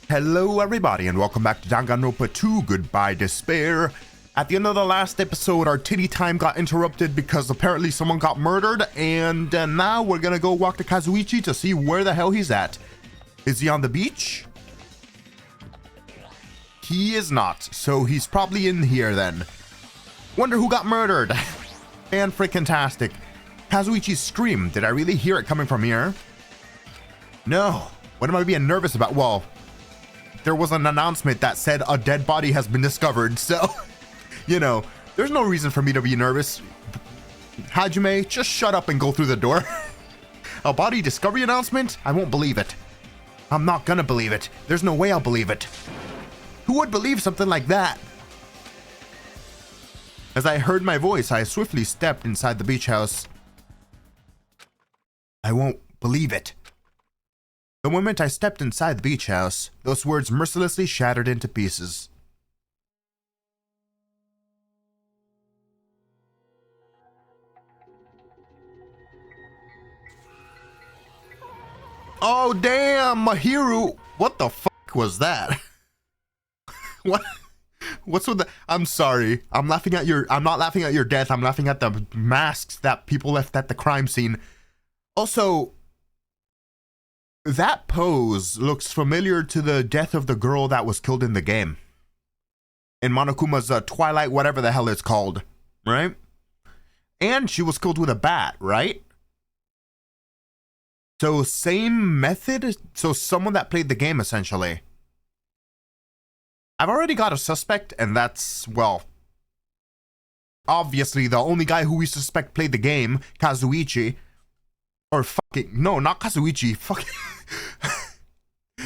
Hello everybody and welcome back to Danganronpa 2 Goodbye Despair. At the end of the last episode, our titty time got interrupted because apparently someone got murdered, and now we're gonna go walk to Kazuichi to see where the hell he's at. Is he on the beach? He is not, so he's probably in here then. Wonder who got murdered. Fan-freaking-tastic. Kazuichi's scream, did I really hear it coming from here? No. What am I being nervous about? Well, there was an announcement that said a dead body has been discovered, so, you know, there's no reason for me to be nervous. Hajime, just shut up and go through the door. A body discovery announcement? I won't believe it. I'm not gonna believe it. There's no way I'll believe it. Who would believe something like that? As I heard my voice, I swiftly stepped inside the beach house. I won't believe it. The moment I stepped inside the beach house, those words mercilessly shattered into pieces. Oh damn, Mahiru! What the fuck was that? What? What's with the? I'm sorry. I'm not laughing at your death. I'm laughing at the masks that people left at the crime scene. Also, that pose looks familiar to the death of the girl that was killed in the game. In Monokuma's Twilight, whatever the hell it's called, right? And she was killed with a bat, right? So same method? So someone that played the game, essentially. I've already got a suspect, and that's, well, obviously the only guy who we suspect played the game, Kazuichi. Or fucking, no, not Kazuichi, fucking.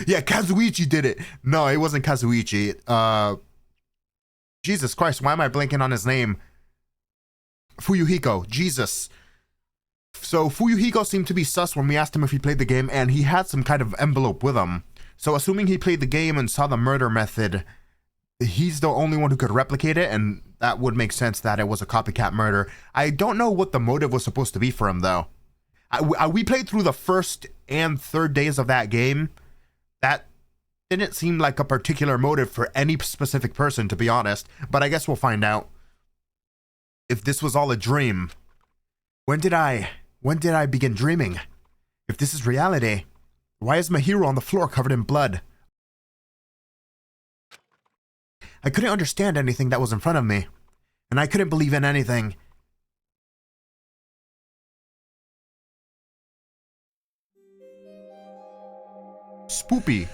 Yeah, Kazuichi did it. No, it wasn't Kazuichi. Jesus Christ, why am I blanking on his name? Fuyuhiko, Jesus. So Fuyuhiko seemed to be sus when we asked him if he played the game, and he had some kind of envelope with him. So assuming he played the game and saw the murder method, he's the only one who could replicate it, and that would make sense that it was a copycat murder. I don't know what the motive was supposed to be for him, though. We played through the first and third days of that game. That didn't seem like a particular motive for any specific person, to be honest, but I guess we'll find out. If this was all a dream, when did I begin dreaming? If this is reality, why is Mahiru on the floor covered in blood? I couldn't understand anything that was in front of me, and I couldn't believe in anything. Spoopy.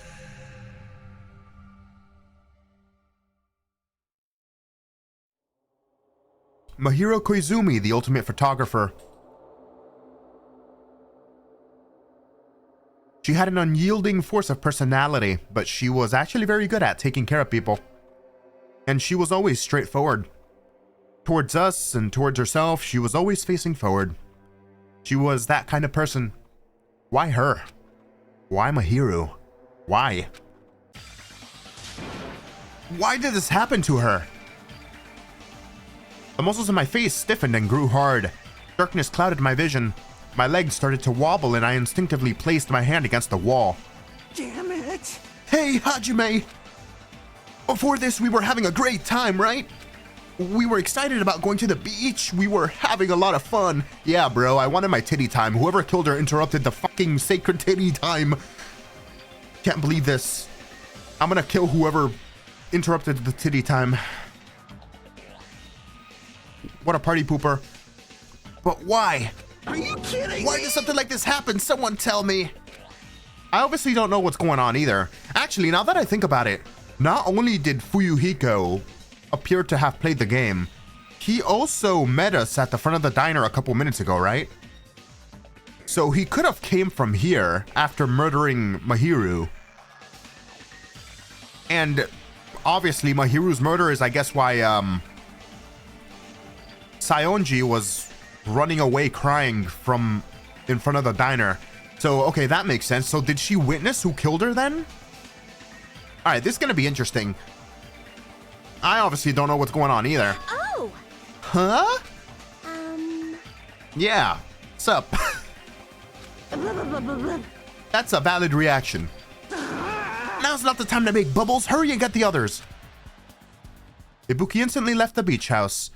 Mahiru Koizumi, the ultimate photographer. She had an unyielding force of personality, but she was actually very good at taking care of people. And she was always straightforward. Towards us and towards herself, she was always facing forward. She was that kind of person. Why her? Why Mahiru? Why? Why did this happen to her? The muscles in my face stiffened and grew hard. Darkness clouded my vision. My legs started to wobble and I instinctively placed my hand against the wall. Damn it! Hey, Hajime! Before this, we were having a great time, right? We were excited about going to the beach. We were having a lot of fun. Yeah, bro, I wanted my titty time. Whoever killed her interrupted the fucking sacred titty time. Can't believe this. I'm gonna kill whoever interrupted the titty time. What a party pooper. But why? Are you kidding Why me? does something like this happen? Someone tell me. I obviously don't know what's going on either. Actually, now that I think about it, not only did Fuyuhiko appear to have played the game, he also met us at the front of the diner a couple minutes ago, right? So he could have came from here after murdering Mahiru. And obviously Mahiru's murder is, I guess, why Saionji was running away crying from in front of the diner. So, okay, that makes sense. So did she witness who killed her then? All right, this is going to be interesting. I obviously don't know what's going on either. Oh. Huh? Yeah. Sup? That's a valid reaction. Now's not the time to make bubbles. Hurry and get the others. Ibuki instantly left the beach house.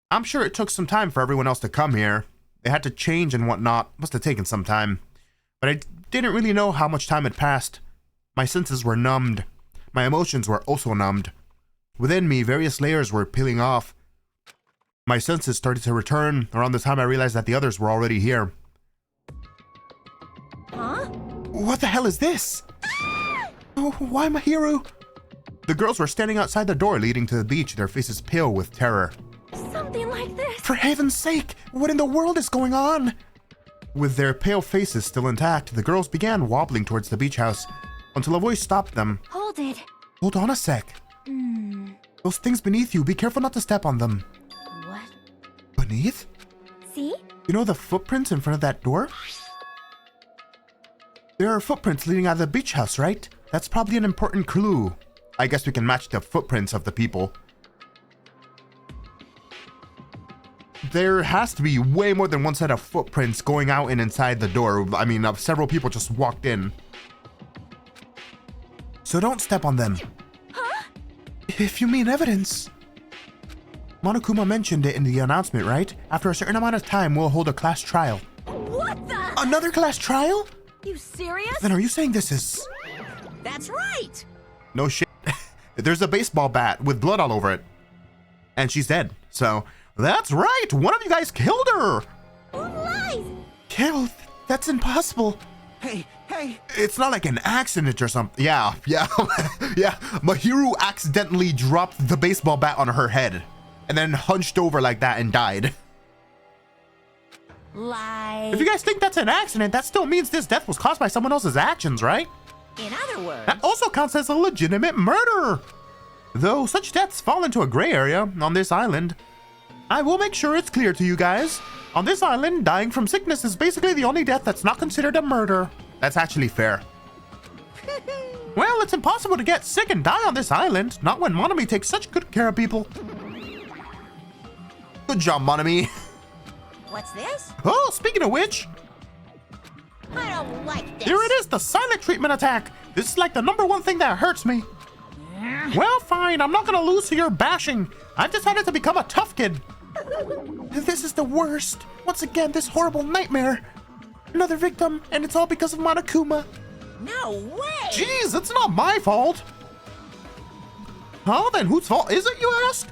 I'm sure it took some time for everyone else to come here. They had to change and whatnot. Must have taken some time. But I didn't really know how much time had passed. My senses were numbed. My emotions were also numbed. Within me, various layers were peeling off. My senses started to return. Around the time I realized that the others were already here. Huh? What the hell is this? Oh, why Mahiru? The girls were standing outside the door leading to the beach, their faces pale with terror. Something like this. For heaven's sake, what in the world is going on? With their pale faces still intact, the girls began wobbling towards the beach house until a voice stopped them. Hold it. Hold on a sec. Those things beneath you, be careful not to step on them. What? Beneath? See? You know the footprints in front of that door? There are footprints leading out of the beach house, right? That's probably an important clue. I guess we can match the footprints of the people. There has to be way more than one set of footprints going out and inside the door. I mean, several people just walked in. So don't step on them. Huh? If you mean evidence. Monokuma mentioned it in the announcement, right? After a certain amount of time, we'll hold a class trial. What the? Another class trial? You serious? Then are you saying this is... That's right. No shit. There's a baseball bat with blood all over it. And she's dead. So, that's right. One of you guys killed her. Who lies? Killed? That's impossible. Hey, It's not like an accident or something. Yeah. yeah. Mahiru accidentally dropped the baseball bat on her head and then hunched over like that and died. Lie. If you guys think that's an accident, that still means this death was caused by someone else's actions, right? In other words, That also counts as a legitimate murder. Though such deaths fall into a gray area on this island. I will make sure it's clear to you guys. On this island, dying from sickness is basically the only death that's not considered a murder. That's actually fair. Well, it's impossible to get sick and die on this island. Not when Monami takes such good care of people. Good job, Monami. what's this? Oh, speaking of which, I don't like this. here it is, the silent treatment attack. This is like the #1 thing that hurts me. Well, fine, I'm not gonna lose to your bashing. I've decided to become a tough kid. This is the worst. Once again, this horrible nightmare. Another victim, and it's all because of Monokuma. No way. Jeez, it's not my fault. Huh, then whose fault is it, you ask?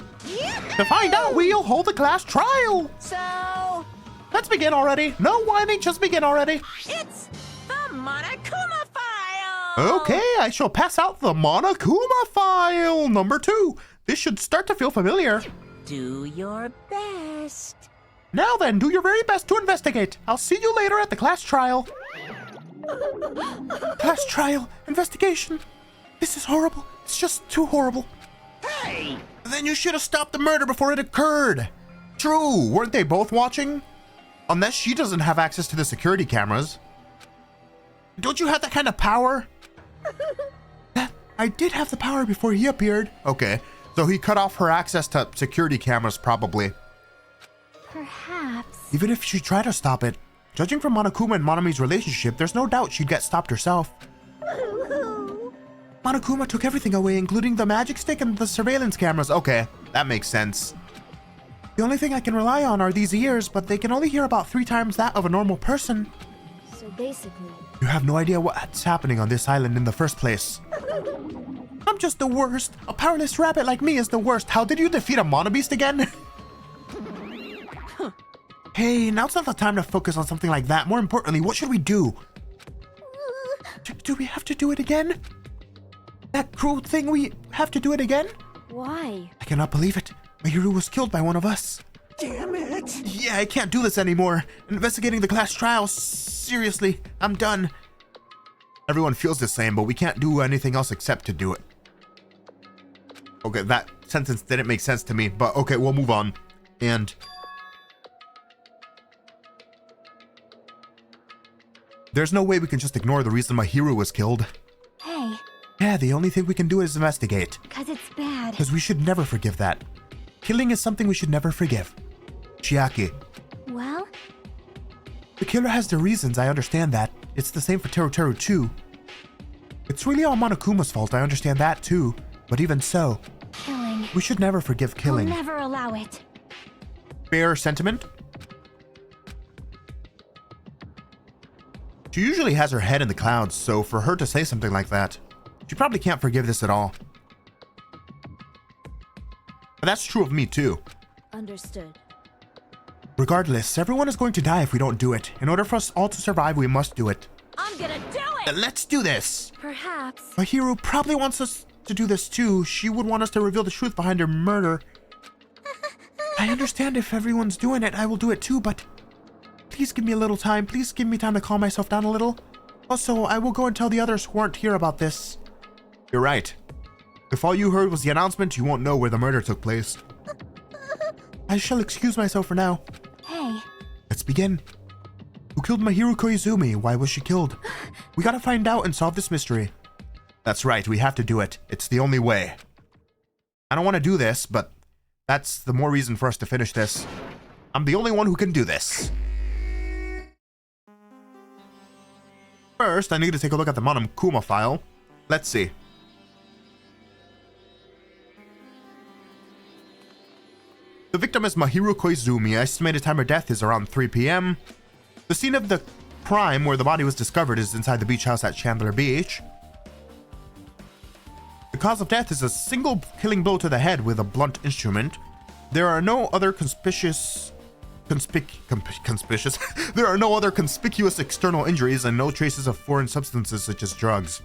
To find out, we'll hold a class trial. So, Let's begin already. No whining, just begin already. it's the Monokuma file. Okay, I shall pass out the Monokuma file. #2. This should start to feel familiar. Do your best. Now then, do your very best to investigate. I'll see you later at the class trial. Class trial, investigation. This is horrible. It's just too horrible. hey! Then you should have stopped the murder before it occurred. True, weren't they both watching? Unless she doesn't have access to the security cameras. Don't you have that kind of power? I did have the power before he appeared. Okay, so he cut off her access to security cameras probably. Perhaps. Even if she tried to stop it, judging from Monokuma and Monami's relationship, there's no doubt she'd get stopped herself. Monokuma took everything away, including the magic stick and the surveillance cameras. Okay, that makes sense. The only thing I can rely on are these ears, but they can only hear about 3 times that of a normal person. So basically, You have no idea what's happening on this island in the first place. I'm just the worst. A powerless rabbit like me is the worst. How did you defeat a monobeast again? Hey, now it's not the time to focus on something like that. More importantly, what should we do? Do we have to do it again? That cruel thing, we have to do it again? why? I cannot believe it. Mahiru was killed by one of us. Damn it! Yeah, I can't do this anymore. Investigating the class trial, seriously, I'm done. Everyone feels the same, but we can't do anything else except to do it. Okay, that sentence didn't make sense to me, but okay, we'll move on. And there's no way we can just ignore the reason Mahiru was killed. Hey, Yeah, the only thing we can do is investigate. cause it's bad. Because we should never forgive that. Killing is something we should never forgive. Chiaki. Well, The killer has their reasons, I understand that. It's the same for Teru Teru too. It's really all Monokuma's fault, I understand that too. But even so, Killing. we should never forgive killing. I'll never allow it. Fair sentiment? She usually has her head in the clouds, so for her to say something like that, she probably can't forgive this at all. But that's true of me too. Understood. Regardless, everyone is going to die if we don't do it. In order for us all to survive, we must do it. I'm gonna do it! Let's do this! Perhaps. Mahiru probably wants us to do this too. She would want us to reveal the truth behind her murder. I understand if everyone's doing it, I will do it too, but please give me a little time. Please give me time to calm myself down a little. Also, I will go and tell the others who aren't here about this. You're right. If all you heard was the announcement, you won't know where the murder took place. I shall excuse myself for now. Hey. Let's begin. Who killed Mahiru Koizumi? Why was she killed? We gotta find out and solve this mystery. That's right, we have to do it. It's the only way. I don't want to do this, but that's the more reason for us to finish this. I'm the only one who can do this. First, I need to take a look at the Monokuma file. Let's see. The victim is Mahiru Koizumi. Estimated time of death is around 3 p.m. The scene of the crime where the body was discovered is inside the beach house at Chandler Beach. The cause of death is a single killing blow to the head with a blunt instrument. There are no other conspicuous there are no other conspicuous external injuries and no traces of foreign substances such as drugs.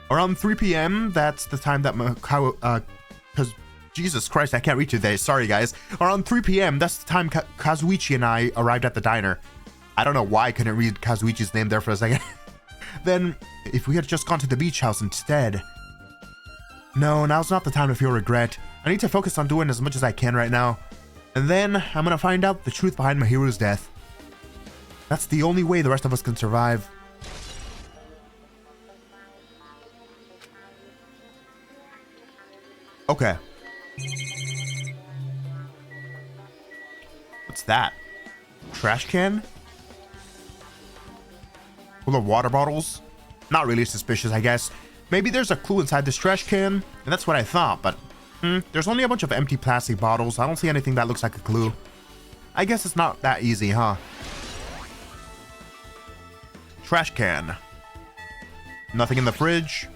Around 3 p.m., that's the time that because Jesus Christ, I can't read today. Sorry, guys. Around 3 p.m., that's the time Kazuichi and I arrived at the diner. I don't know why I couldn't read Kazuichi's name there for a second. Then, if we had just gone to the beach house instead. No, now's not the time to feel regret. I need to focus on doing as much as I can right now. And then, I'm gonna find out the truth behind Mahiru's death. That's the only way the rest of us can survive. Okay. What's that? Trash can? Full of water bottles? Not really suspicious, I guess. Maybe there's a clue inside this trash can, and that's what I thought, but there's only a bunch of empty plastic bottles. I don't see anything that looks like a clue. I guess it's not that easy, huh? Trash can. Nothing in the fridge.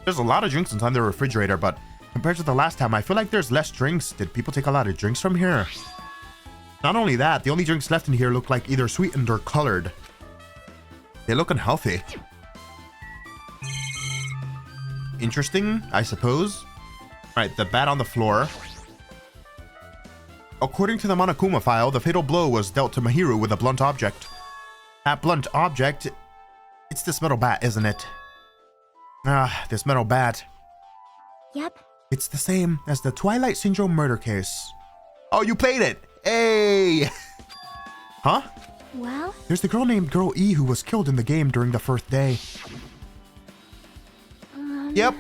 There's a lot of drinks inside the refrigerator, but compared to the last time, I feel like there's less drinks. Did people take a lot of drinks from here? Not only that, the only drinks left in here look like either sweetened or colored. They look unhealthy. Interesting, I suppose. Alright, the bat on the floor. According to the Monokuma file, the fatal blow was dealt to Mahiru with a blunt object. That blunt object... It's this metal bat, isn't it? Ah, this metal bat. Yep. It's the same as the Twilight Syndrome murder case. Oh, you played it! Hey! Huh? Well? There's the girl named Girl E who was killed in the game during the first day. Yep.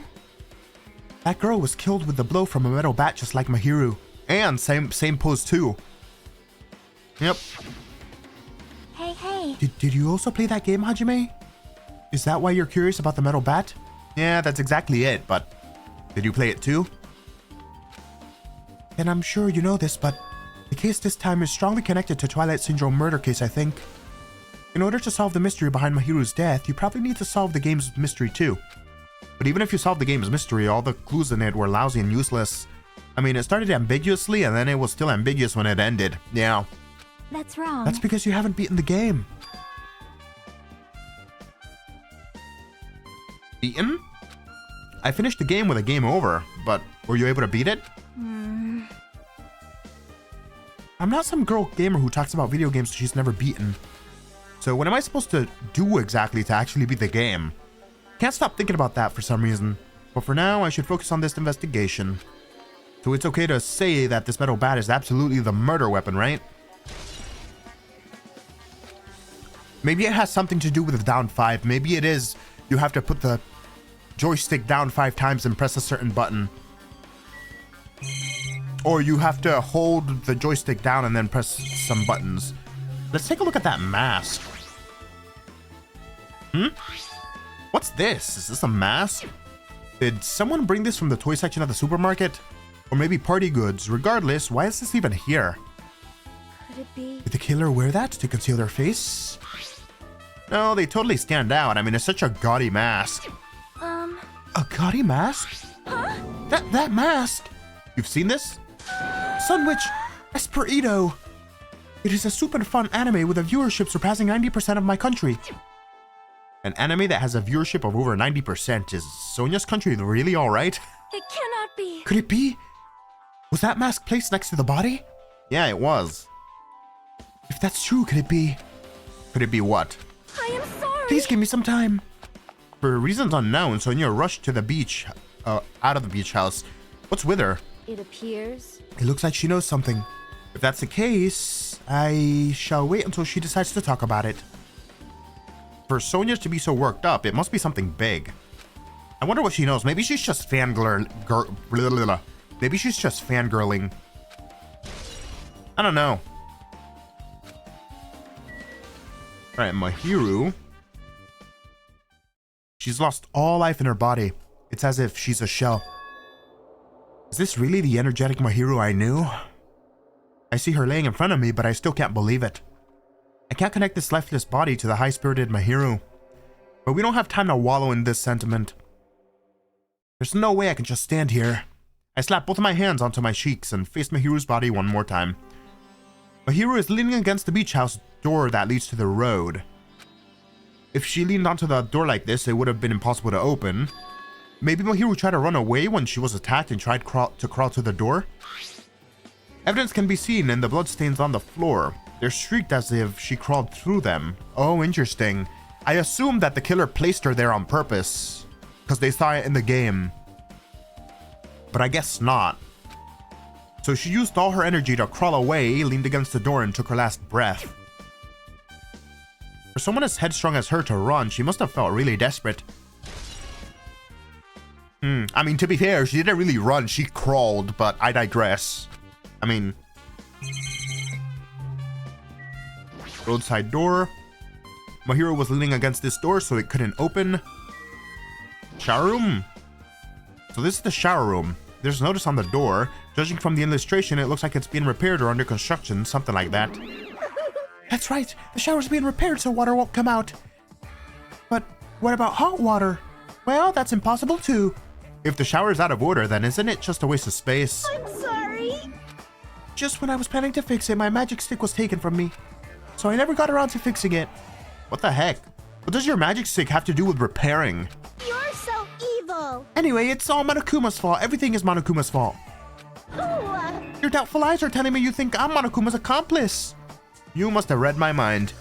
That girl was killed with the blow from a metal bat just like Mahiru. And same pose too. Yep. Hey. Did you also play that game, Hajime? Is that why you're curious about the metal bat? Yeah, that's exactly it, but did you play it too? And I'm sure you know this, but the case this time is strongly connected to Twilight Syndrome murder case, I think. In order to solve the mystery behind Mahiru's death, you probably need to solve the game's mystery too. But even if you solve the game's mystery, all the clues in it were lousy and useless. I mean, it started ambiguously and then it was still ambiguous when it ended. Yeah. That's wrong. That's because you haven't beaten the game. Beaten? I finished the game with a game over, but were you able to beat it? I'm not some girl gamer who talks about video games she's never beaten. So what am I supposed to do exactly to actually beat the game? Can't stop thinking about that for some reason. But for now, I should focus on this investigation. So it's okay to say that this metal bat is absolutely the murder weapon, right? Maybe it has something to do with the down 5. Maybe it is you have to put the joystick down 5 times and press a certain button. Or you have to hold the joystick down and then press some buttons. Let's take a look at that mask. What's this? Is this a mask? Did someone bring this from the toy section of the supermarket? Or maybe party goods? Regardless, why is this even here? Could it be? Did the killer wear that to conceal their face? No, they totally stand out. I mean, it's such a gaudy mask. A gaudy mask? Huh? That mask! You've seen this? Sunwitch Esperito! It is a super fun anime with a viewership surpassing 90% of my country. An anime that has a viewership of over 90%. Is Sonia's country really alright? It cannot be. Could it be? Was that mask placed next to the body? Yeah, it was. If that's true, could it be? Could it be what? I am sorry. Please give me some time. For reasons unknown, Sonia rushed to the beach, out of the beach house. What's with her? It appears. It looks like she knows something. If that's the case, I shall wait until she decides to talk about it. For Sonia to be so worked up, it must be something big. I wonder what she knows. Maybe she's just Maybe she's just fangirling. I don't know. Alright, Mahiru. She's lost all life in her body. It's as if she's a shell. Is this really the energetic Mahiru I knew? I see her laying in front of me, but I still can't believe it. I can't connect this lifeless body to the high-spirited Mahiru. But we don't have time to wallow in this sentiment. There's no way I can just stand here. I slap both of my hands onto my cheeks and face Mahiru's body one more time. Mahiru is leaning against the beach house door that leads to the road. If she leaned onto the door like this, it would have been impossible to open. Maybe Mahiru tried to run away when she was attacked and tried to crawl to the door? Evidence can be seen in the bloodstains on the floor. They're streaked as if she crawled through them. Oh, interesting. I assume that the killer placed her there on purpose, because they saw it in the game. But I guess not. So she used all her energy to crawl away, leaned against the door, and took her last breath. For someone as headstrong as her to run, she must have felt really desperate. I mean, to be fair, she didn't really run, she crawled, but I digress. I mean... Roadside door. Mahiru was leaning against this door so it couldn't open. Shower room. So this is the shower room. There's a notice on the door. Judging from the illustration, it looks like it's being repaired or under construction, something like that. That's right. The shower's being repaired so water won't come out. But what about hot water? Well, that's impossible too. If the shower is out of order, then isn't it just a waste of space? I'm sorry. Just when I was planning to fix it, my magic stick was taken from me. So I never got around to fixing it. What the heck? What does your magic stick have to do with repairing? You're so evil. Anyway, it's all Monokuma's fault. Everything is Monokuma's fault. Ooh. Your doubtful eyes are telling me you think I'm Monokuma's accomplice. You must have read my mind.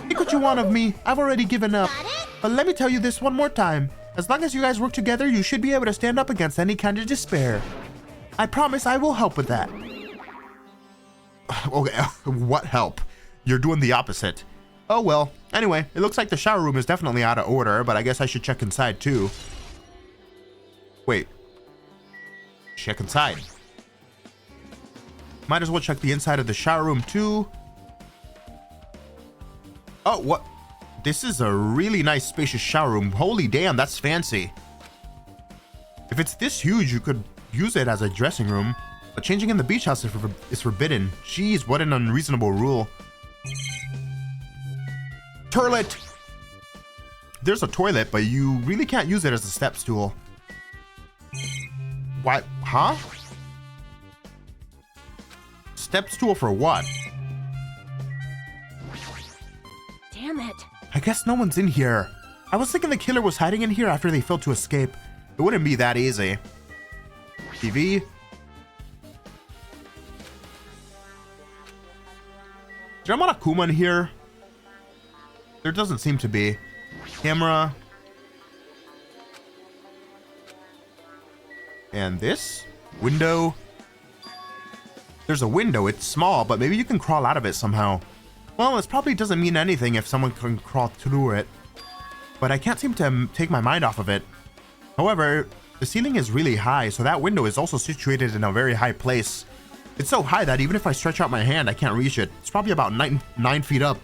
Take what you want of me. I've already given up. Got it? But let me tell you this one more time. As long as you guys work together, you should be able to stand up against any kind of despair. I promise I will help with that. Okay, what help? You're doing the opposite. Oh well. Anyway, it looks like the shower room is definitely out of order, but I guess I should check inside too. Wait. Check inside. Might as well check the inside of the shower room too. Oh, what? This is a really nice spacious shower room. Holy damn, that's fancy. If it's this huge, you could use it as a dressing room. But changing in the beach house is forbidden. Jeez, what an unreasonable rule. Toilet! There's a toilet, but you really can't use it as a step stool. What? Huh? Step stool for what? Damn it. I guess no one's in here. I was thinking the killer was hiding in here after they failed to escape. It wouldn't be that easy. TV. Is there a Monokuma in here? There doesn't seem to be. Camera. And this? Window. There's a window. It's small, but maybe you can crawl out of it somehow. Well, this probably doesn't mean anything if someone can crawl through it. But I can't seem to take my mind off of it. However, the ceiling is really high, so that window is also situated in a very high place. It's so high that even if I stretch out my hand, I can't reach it. It's probably about 9 feet up.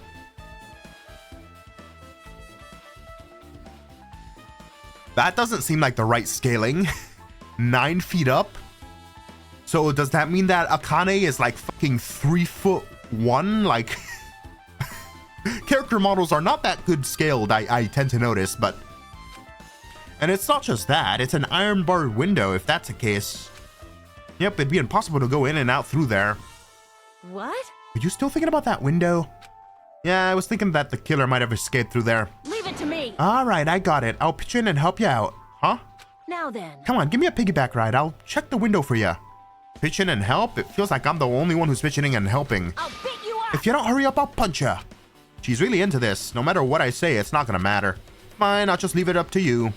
That doesn't seem like the right scaling. 9 feet up? So does that mean that Akane is like fucking 3'1"? Like, character models are not that good scaled, I tend to notice, but... And it's not just that, it's an iron barred window if that's the case. Yep, it'd be impossible to go in and out through there. What? Are you still thinking about that window? Yeah, I was thinking that the killer might have escaped through there. Leave it to me. Alright, I got it. I'll pitch in and help you out. Huh? Now then. Come on, give me a piggyback ride. I'll check the window for you. Pitch in and help? It feels like I'm the only one who's pitching in and helping. I'll beat you up. If you don't hurry up, I'll punch you. She's really into this. No matter what I say, it's not gonna matter. Fine, I'll just leave it up to you.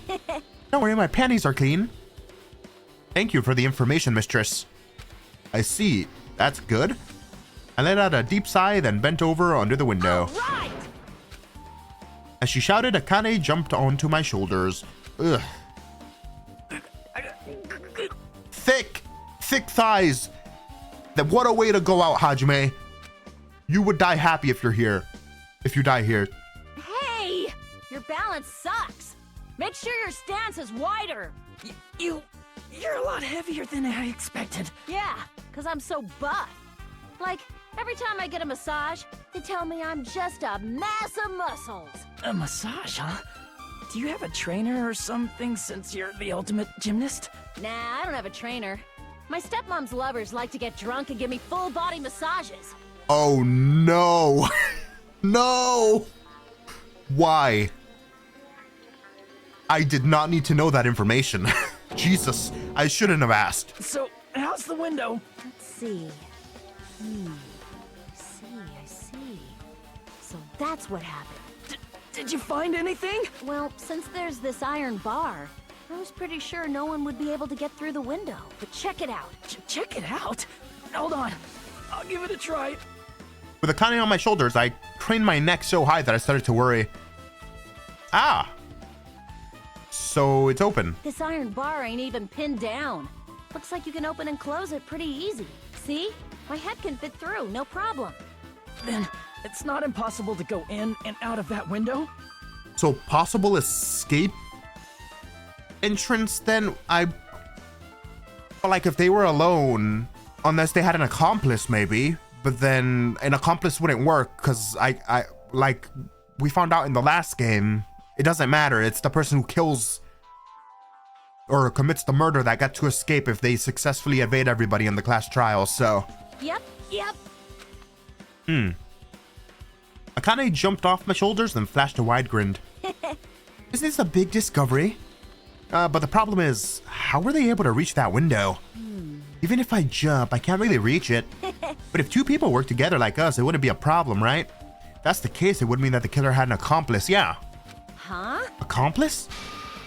Don't worry, my panties are clean. Thank you for the information, mistress. I see. That's good. I let out a deep sigh, then bent over under the window. Right. As she shouted, Akane jumped onto my shoulders. Ugh. Thick thighs. Then what a way to go out, Hajime. You would die happy if you're here. If you die here. Hey, your balance sucks. Make sure your stance is wider. You're a lot heavier than I expected. Yeah, because I'm so buff. Like, every time I get a massage, they tell me I'm just a mass of muscles. A massage, huh? Do you have a trainer or something since you're the ultimate gymnast? Nah, I don't have a trainer. My stepmom's lovers like to get drunk and give me full body massages. Oh no. No. Why? I did not need to know that information. Jesus, I shouldn't have asked. So, how's the window? Let's see. I see. So that's what happened. Did you find anything? Well, since there's this iron bar, I was pretty sure no one would be able to get through the window. But check it out. Check it out. Hold on. I'll give it a try. With Akane on my shoulders, I craned my neck so high that I started to worry. Ah! So it's open. This iron bar ain't even pinned down. Looks like you can open and close it pretty easy. See? My head can fit through, no problem. Then, it's not impossible to go in and out of that window? So possible escape entrance then? Like if they were alone, unless they had an accomplice maybe, but then an accomplice wouldn't work because like we found out in the last game, it doesn't matter. It's the person who kills or commits the murder that got to escape if they successfully evade everybody in the class trial, so. Yep. Akane jumped off my shoulders and flashed a wide grin. Isn't this a big discovery? But the problem is, how were they able to reach that window? Even if I jump, I can't really reach it. But if two people work together like us, it wouldn't be a problem, right? If that's the case, it would mean that the killer had an accomplice, yeah. Huh? Accomplice?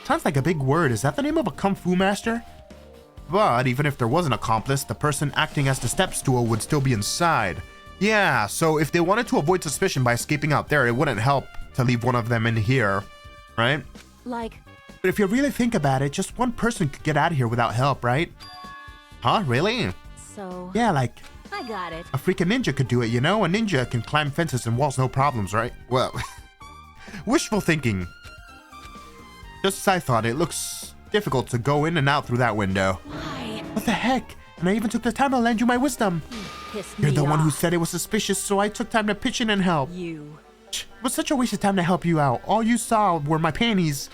Sounds like a big word. Is that the name of a kung fu master? But even if there was an accomplice, the person acting as the step stool would still be inside. Yeah, so if they wanted to avoid suspicion by escaping out there, it wouldn't help to leave one of them in here, right? Like... But if you really think about it, just one person could get out of here without help, right? Huh? Really? So... Yeah, like... I got it. A freaking ninja could do it, you know? A ninja can climb fences and walls no problems, right? Well... wishful thinking. Just as I thought, it looks difficult to go in and out through that window. Why? What the heck? And I even took the time to lend you my wisdom. Piss You're me the one who off. said it was suspicious, so I took time to pitch in and help. You. It was such a waste of time to help you out. All you saw were my panties.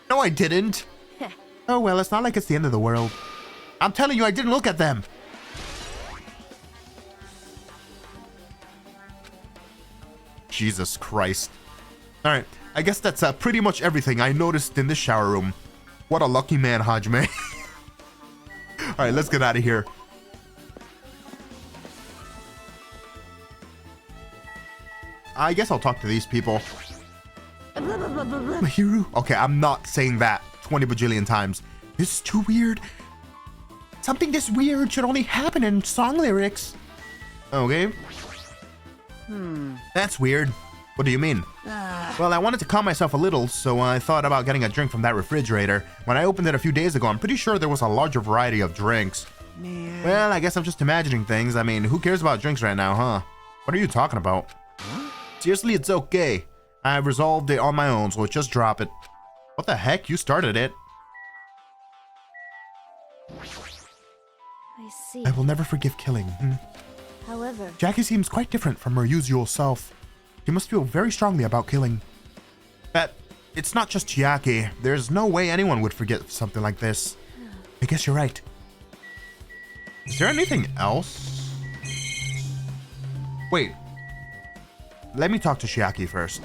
No, I didn't. Oh well, it's not like it's the end of the world. I'm telling you, I didn't look at them. Jesus Christ. Alright, I guess that's pretty much everything I noticed in this shower room. What a lucky man, Hajime. Alright, let's get out of here. I guess I'll talk to these people. Mahiru? Okay, I'm not saying that 20 bajillion times. This is too weird. Something this weird should only happen in song lyrics. Okay. That's weird. What do you mean? Well, I wanted to calm myself a little, so I thought about getting a drink from that refrigerator. When I opened it a few days ago, I'm pretty sure there was a larger variety of drinks. Man. Well, I guess I'm just imagining things. I mean, who cares about drinks right now, huh? What are you talking about? Seriously, it's okay. I resolved it on my own, so just drop it. What the heck? You started it. I see. I will never forgive killing. However, Jackie seems quite different from her usual self. She must feel very strongly about killing. But it's not just Chiaki. There's no way anyone would forget something like this. I guess you're right. Is there anything else? Wait. Let me talk to Chiaki first.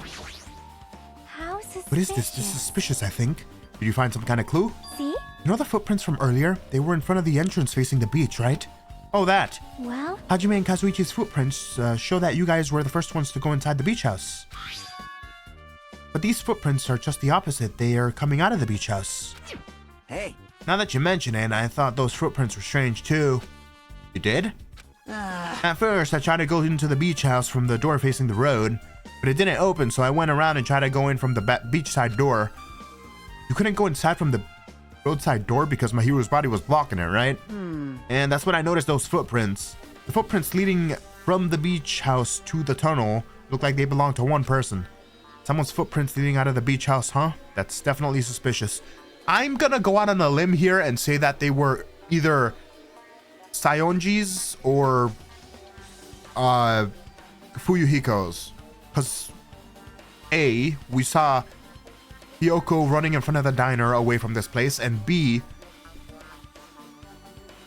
how suspicious. What is this? This is suspicious, I think. Did you find some kind of clue? See? You know the footprints from earlier? They were in front of the entrance facing the beach, right? Oh, that. Well, Hajime and Kazuichi's footprints show that you guys were the first ones to go inside the beach house. But these footprints are just the opposite. They are coming out of the beach house. Hey. Now that you mention it, I thought those footprints were strange too. You did? At first, I tried to go into the beach house from the door facing the road, but it didn't open, so I went around and tried to go in from the beachside door. You couldn't go inside from the roadside door because Mahiru's body was blocking it, right? And that's when I noticed those footprints. The footprints leading from the beach house to the tunnel look like they belong to one person. Someone's footprints leading out of the beach house, huh? That's definitely suspicious. I'm gonna go out on a limb here and say that they were either Saionji's or Fuyuhiko's. Because A, we saw Hyoko running in front of the diner away from this place, and B,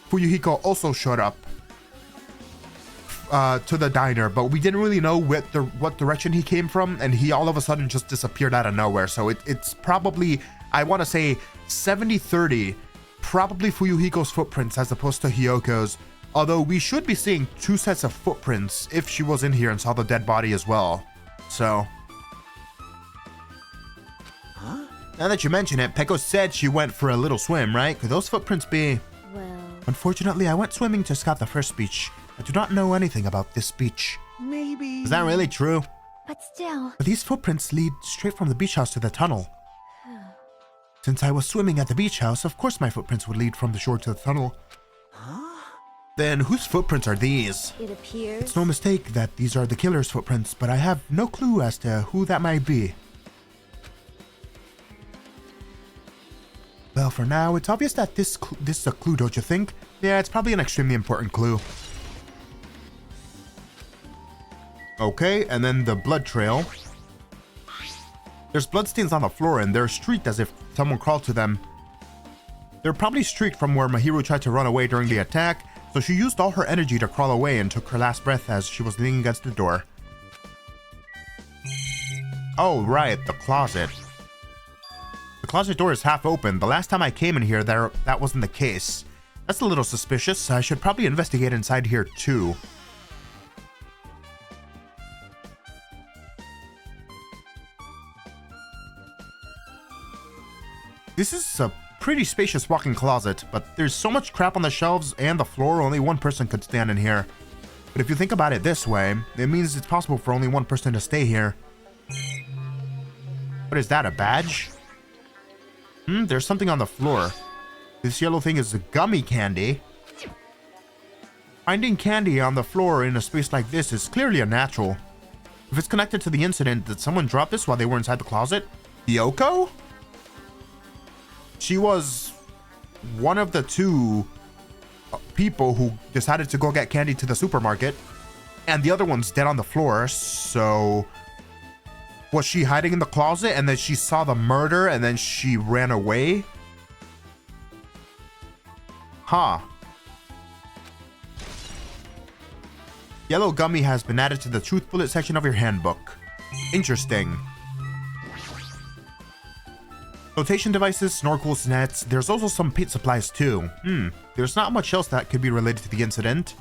Fuyuhiko also showed up to the diner, but we didn't really know what direction he came from, and he all of a sudden just disappeared out of nowhere. So it's probably, I want to say 70-30, probably Fuyuhiko's footprints as opposed to Hyoko's, although we should be seeing two sets of footprints if she was in here and saw the dead body as well. So now that you mention it, Peko said she went for a little swim, right? Could those footprints be? well, Unfortunately, I went swimming to scout the first beach. I do not know anything about this beach. Maybe. Is that really true? but still. But these footprints lead straight from the beach house to the tunnel. Since I was swimming at the beach house, of course my footprints would lead from the shore to the tunnel. Then whose footprints are these? It appears. It's no mistake that these are the killer's footprints, but I have no clue as to who that might be. Well, for now, it's obvious that this is a clue, don't you think? Yeah, it's probably an extremely important clue. Okay, and then the blood trail. There's bloodstains on the floor, and they're streaked as if someone crawled to them. They're probably streaked from where Mahiru tried to run away during the attack, so she used all her energy to crawl away and took her last breath as she was leaning against the door. Oh, right, the closet. The closet door is half open. The last time I came in here, that wasn't the case. That's a little suspicious. I should probably investigate inside here too. This is a pretty spacious walk-in closet, but there's so much crap on the shelves and the floor, only one person could stand in here. But if you think about it this way, it means it's possible for only one person to stay here. What is that, a badge? There's something on the floor. This yellow thing is a gummy candy. Finding candy on the floor in a space like this is clearly unnatural. If it's connected to the incident, did someone drop this while they were inside the closet? Yoko? She was one of the two people who decided to go get candy to the supermarket, and the other one's dead on the floor, so was she hiding in the closet and then she saw the murder and then she ran away? Huh. Yellow gummy has been added to the truth bullet section of your handbook. Interesting. Flotation devices, snorkels, nets. There's also some paint supplies too. There's not much else that could be related to the incident.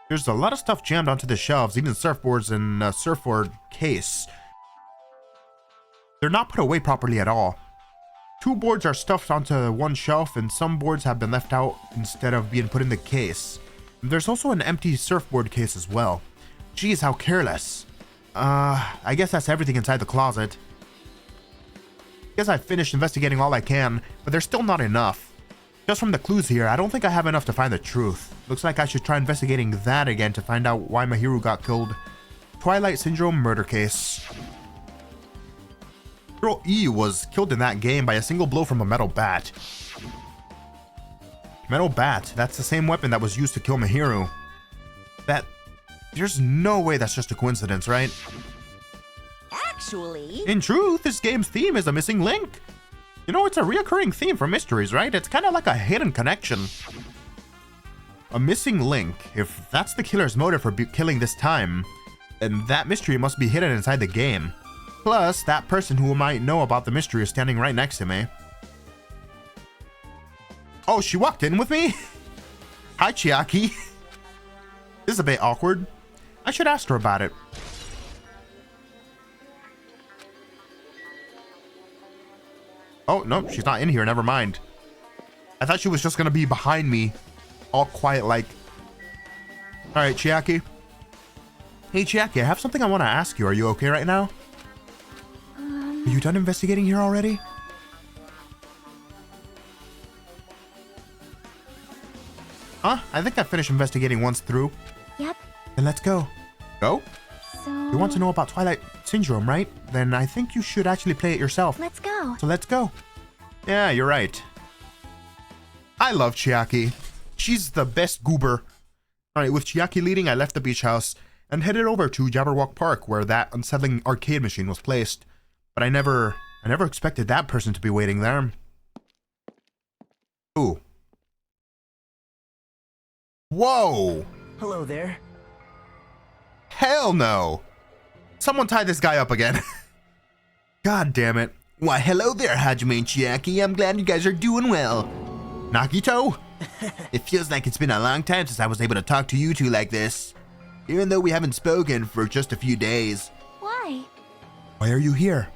There's a lot of stuff jammed onto the shelves, even surfboards and a surfboard case. They're not put away properly at all. Two boards are stuffed onto one shelf, and some boards have been left out instead of being put in the case. There's also an empty surfboard case as well. Geez, how careless. I guess that's everything inside the closet. Guess I've finished investigating all I can, but there's still not enough. Just from the clues here, I don't think I have enough to find the truth. Looks like I should try investigating that again to find out why Mahiru got killed. Twilight Syndrome murder case. Girl E was killed in that game by a single blow from a metal bat. Metal bat, that's the same weapon that was used to kill Mihiru. There's no way that's just a coincidence, right? Actually... In truth, this game's theme is a missing link. You know, it's a reoccurring theme for mysteries, right? It's kind of like a hidden connection. A missing link. If that's the killer's motive for killing this time, then that mystery must be hidden inside the game. Plus, that person who might know about the mystery is standing right next to me. Oh, she walked in with me? Hi, Chiaki. This is a bit awkward. I should ask her about it. Oh, no, she's not in here. Never mind. I thought she was just going to be behind me. All quiet like. All right, Chiaki. Hey, Chiaki, I have something I want to ask you. Are you okay right now? Are you done investigating here already? Huh? I think I finished investigating once through. Yep. Then let's go. Go? So... You want to know about Twilight Syndrome, right? Then I think you should actually play it yourself. Let's go. So let's go. Yeah, you're right. I love Chiaki. She's the best goober. Alright, with Chiaki leading, I left the beach house and headed over to Jabberwock Park where that unsettling arcade machine was placed. But I never expected that person to be waiting there. Ooh. Whoa! Hello there. Hell no! Someone tie this guy up again. God damn it. Why, hello there, Hajime and Chiaki. I'm glad you guys are doing well. Nagito? It feels like it's been a long time since I was able to talk to you two like this. Even though we haven't spoken for just a few days. Why? Why are you here?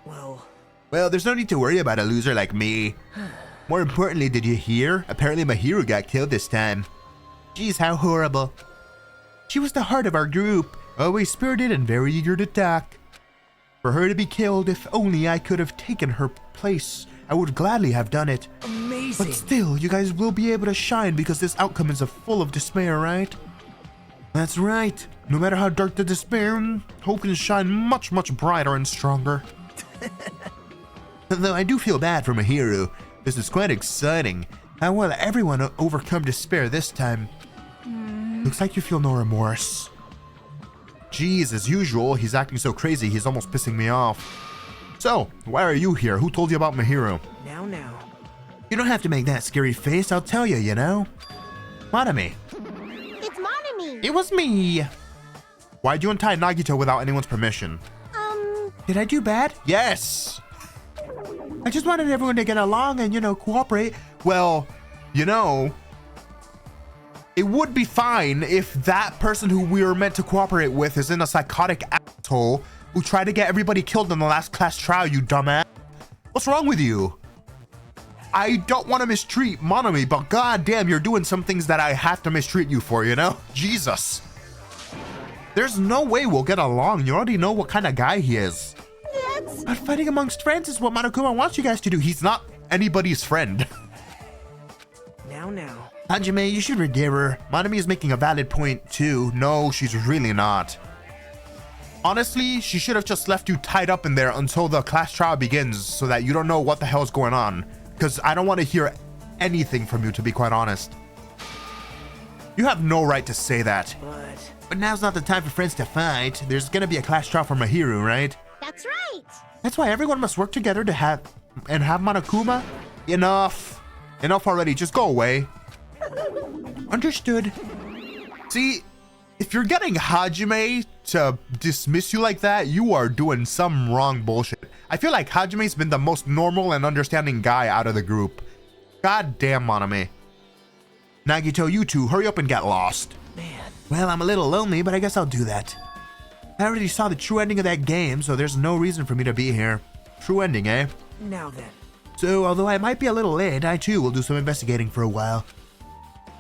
Well, there's no need to worry about a loser like me. More importantly, did you hear? Apparently Mihiru got killed this time. Jeez, how horrible. She was the heart of our group, always spirited and very eager to talk. For her to be killed, if only I could have taken her place, I would gladly have done it. amazing. But still, you guys will be able to shine because this outcome is full of despair, right? That's right. No matter how dark the despair, hope can shine much, much brighter and stronger. Though I do feel bad for Mihiru. This is quite exciting. How will everyone overcome despair this time? Looks like you feel no remorse. Geez, as usual, he's acting so crazy, he's almost pissing me off. So, why are you here? Who told you about Mihiru? Now. You don't have to make that scary face, I'll tell you, you know? Manami. It's Monami. It was me. Why'd you untie Nagito without anyone's permission? Did I do bad? Yes. I just wanted everyone to get along and, cooperate. Well, it would be fine if that person who we were meant to cooperate with is in a psychotic asshole who tried to get everybody killed in the last class trial, you dumbass. What's wrong with you? I don't want to mistreat Monami, but goddamn, you're doing some things that I have to mistreat you for, Jesus. There's no way we'll get along. You already know what kind of guy he is. But fighting amongst friends is what Monokuma wants you guys to do. He's not anybody's friend. Now. Hajime, you should forgive her. Monami is making a valid point too. No, she's really not. Honestly, she should have just left you tied up in there until the class trial begins so that you don't know what the hell is going on. Because I don't want to hear anything from you, to be quite honest. You have no right to say that. But now's not the time for friends to fight. There's gonna be a class trial for Mihiru, right? That's right. That's why everyone must work together to have Monokuma. Enough already. Just go away. Understood. See, if you're getting Hajime to dismiss you like that, you are doing some wrong bullshit. I feel like Hajime's been the most normal and understanding guy out of the group. God damn, Monami. Nagito, you two, hurry up and get lost. Man. Well, I'm a little lonely, but I guess I'll do that. I already saw the true ending of that game, so there's no reason for me to be here. True ending, eh? Now then. So, although I might be a little late, I too will do some investigating for a while.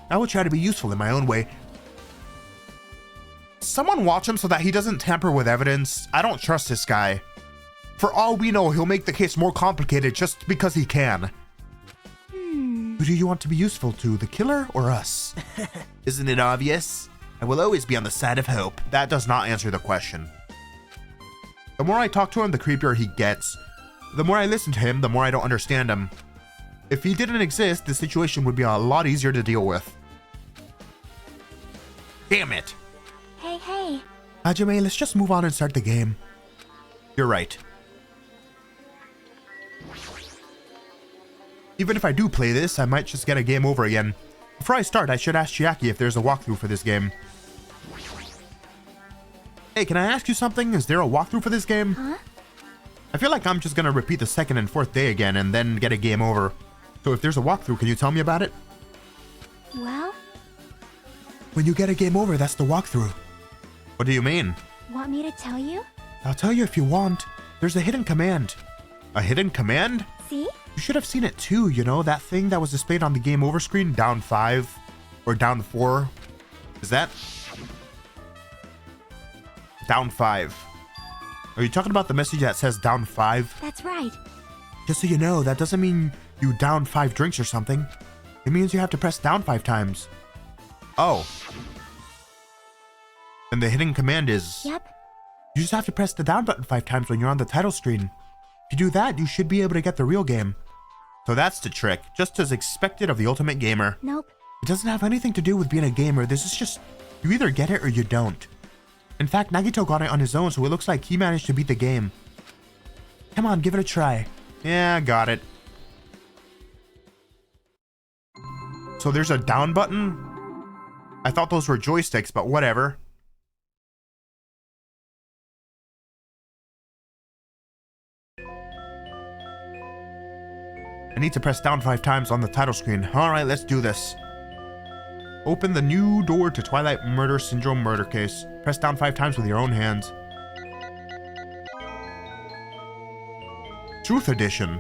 I will try to be useful in my own way. Someone watch him so that he doesn't tamper with evidence. I don't trust this guy. For all we know, he'll make the case more complicated just because he can. Who do you want to be useful to, the killer or us? Isn't it obvious? I will always be on the side of hope. That does not answer the question. The more I talk to him, the creepier he gets. The more I listen to him, the more I don't understand him. If he didn't exist, the situation would be a lot easier to deal with. Damn it! Hey. Hajime, let's just move on and start the game. You're right. Even if I do play this, I might just get a game over again. Before I start, I should ask Chiaki if there's a walkthrough for this game. Hey, can I ask you something? Is there a walkthrough for this game? Huh? I feel like I'm just gonna repeat the second and fourth day again and then get a game over. So if there's a walkthrough, can you tell me about it? Well? When you get a game over, that's the walkthrough. What do you mean? Want me to tell you? I'll tell you if you want. There's a hidden command. A hidden command? See? You should have seen it too, you know, that thing that was displayed on the game over screen, down 5 or down 4. Is that? Down 5. Are you talking about the message that says down 5? That's right. Just so you know, that doesn't mean you down 5 drinks or something. It means you have to press down 5 times. Oh. And the hidden command is... Yep. You just have to press the down button 5 times when you're on the title screen. If you do that, you should be able to get the real game. So that's the trick, just as expected of the Ultimate Gamer. Nope. It doesn't have anything to do with being a gamer. This is just, you either get it or you don't. In fact, Nagito got it on his own, so it looks like he managed to beat the game. Come on, give it a try. Yeah, got it. So there's a down button? I thought those were joysticks, but whatever. I need to press down 5 times on the title screen. Alright, let's do this. Open the new door to Twilight Murder Syndrome murder case. Press down 5 times with your own hands. Truth Edition.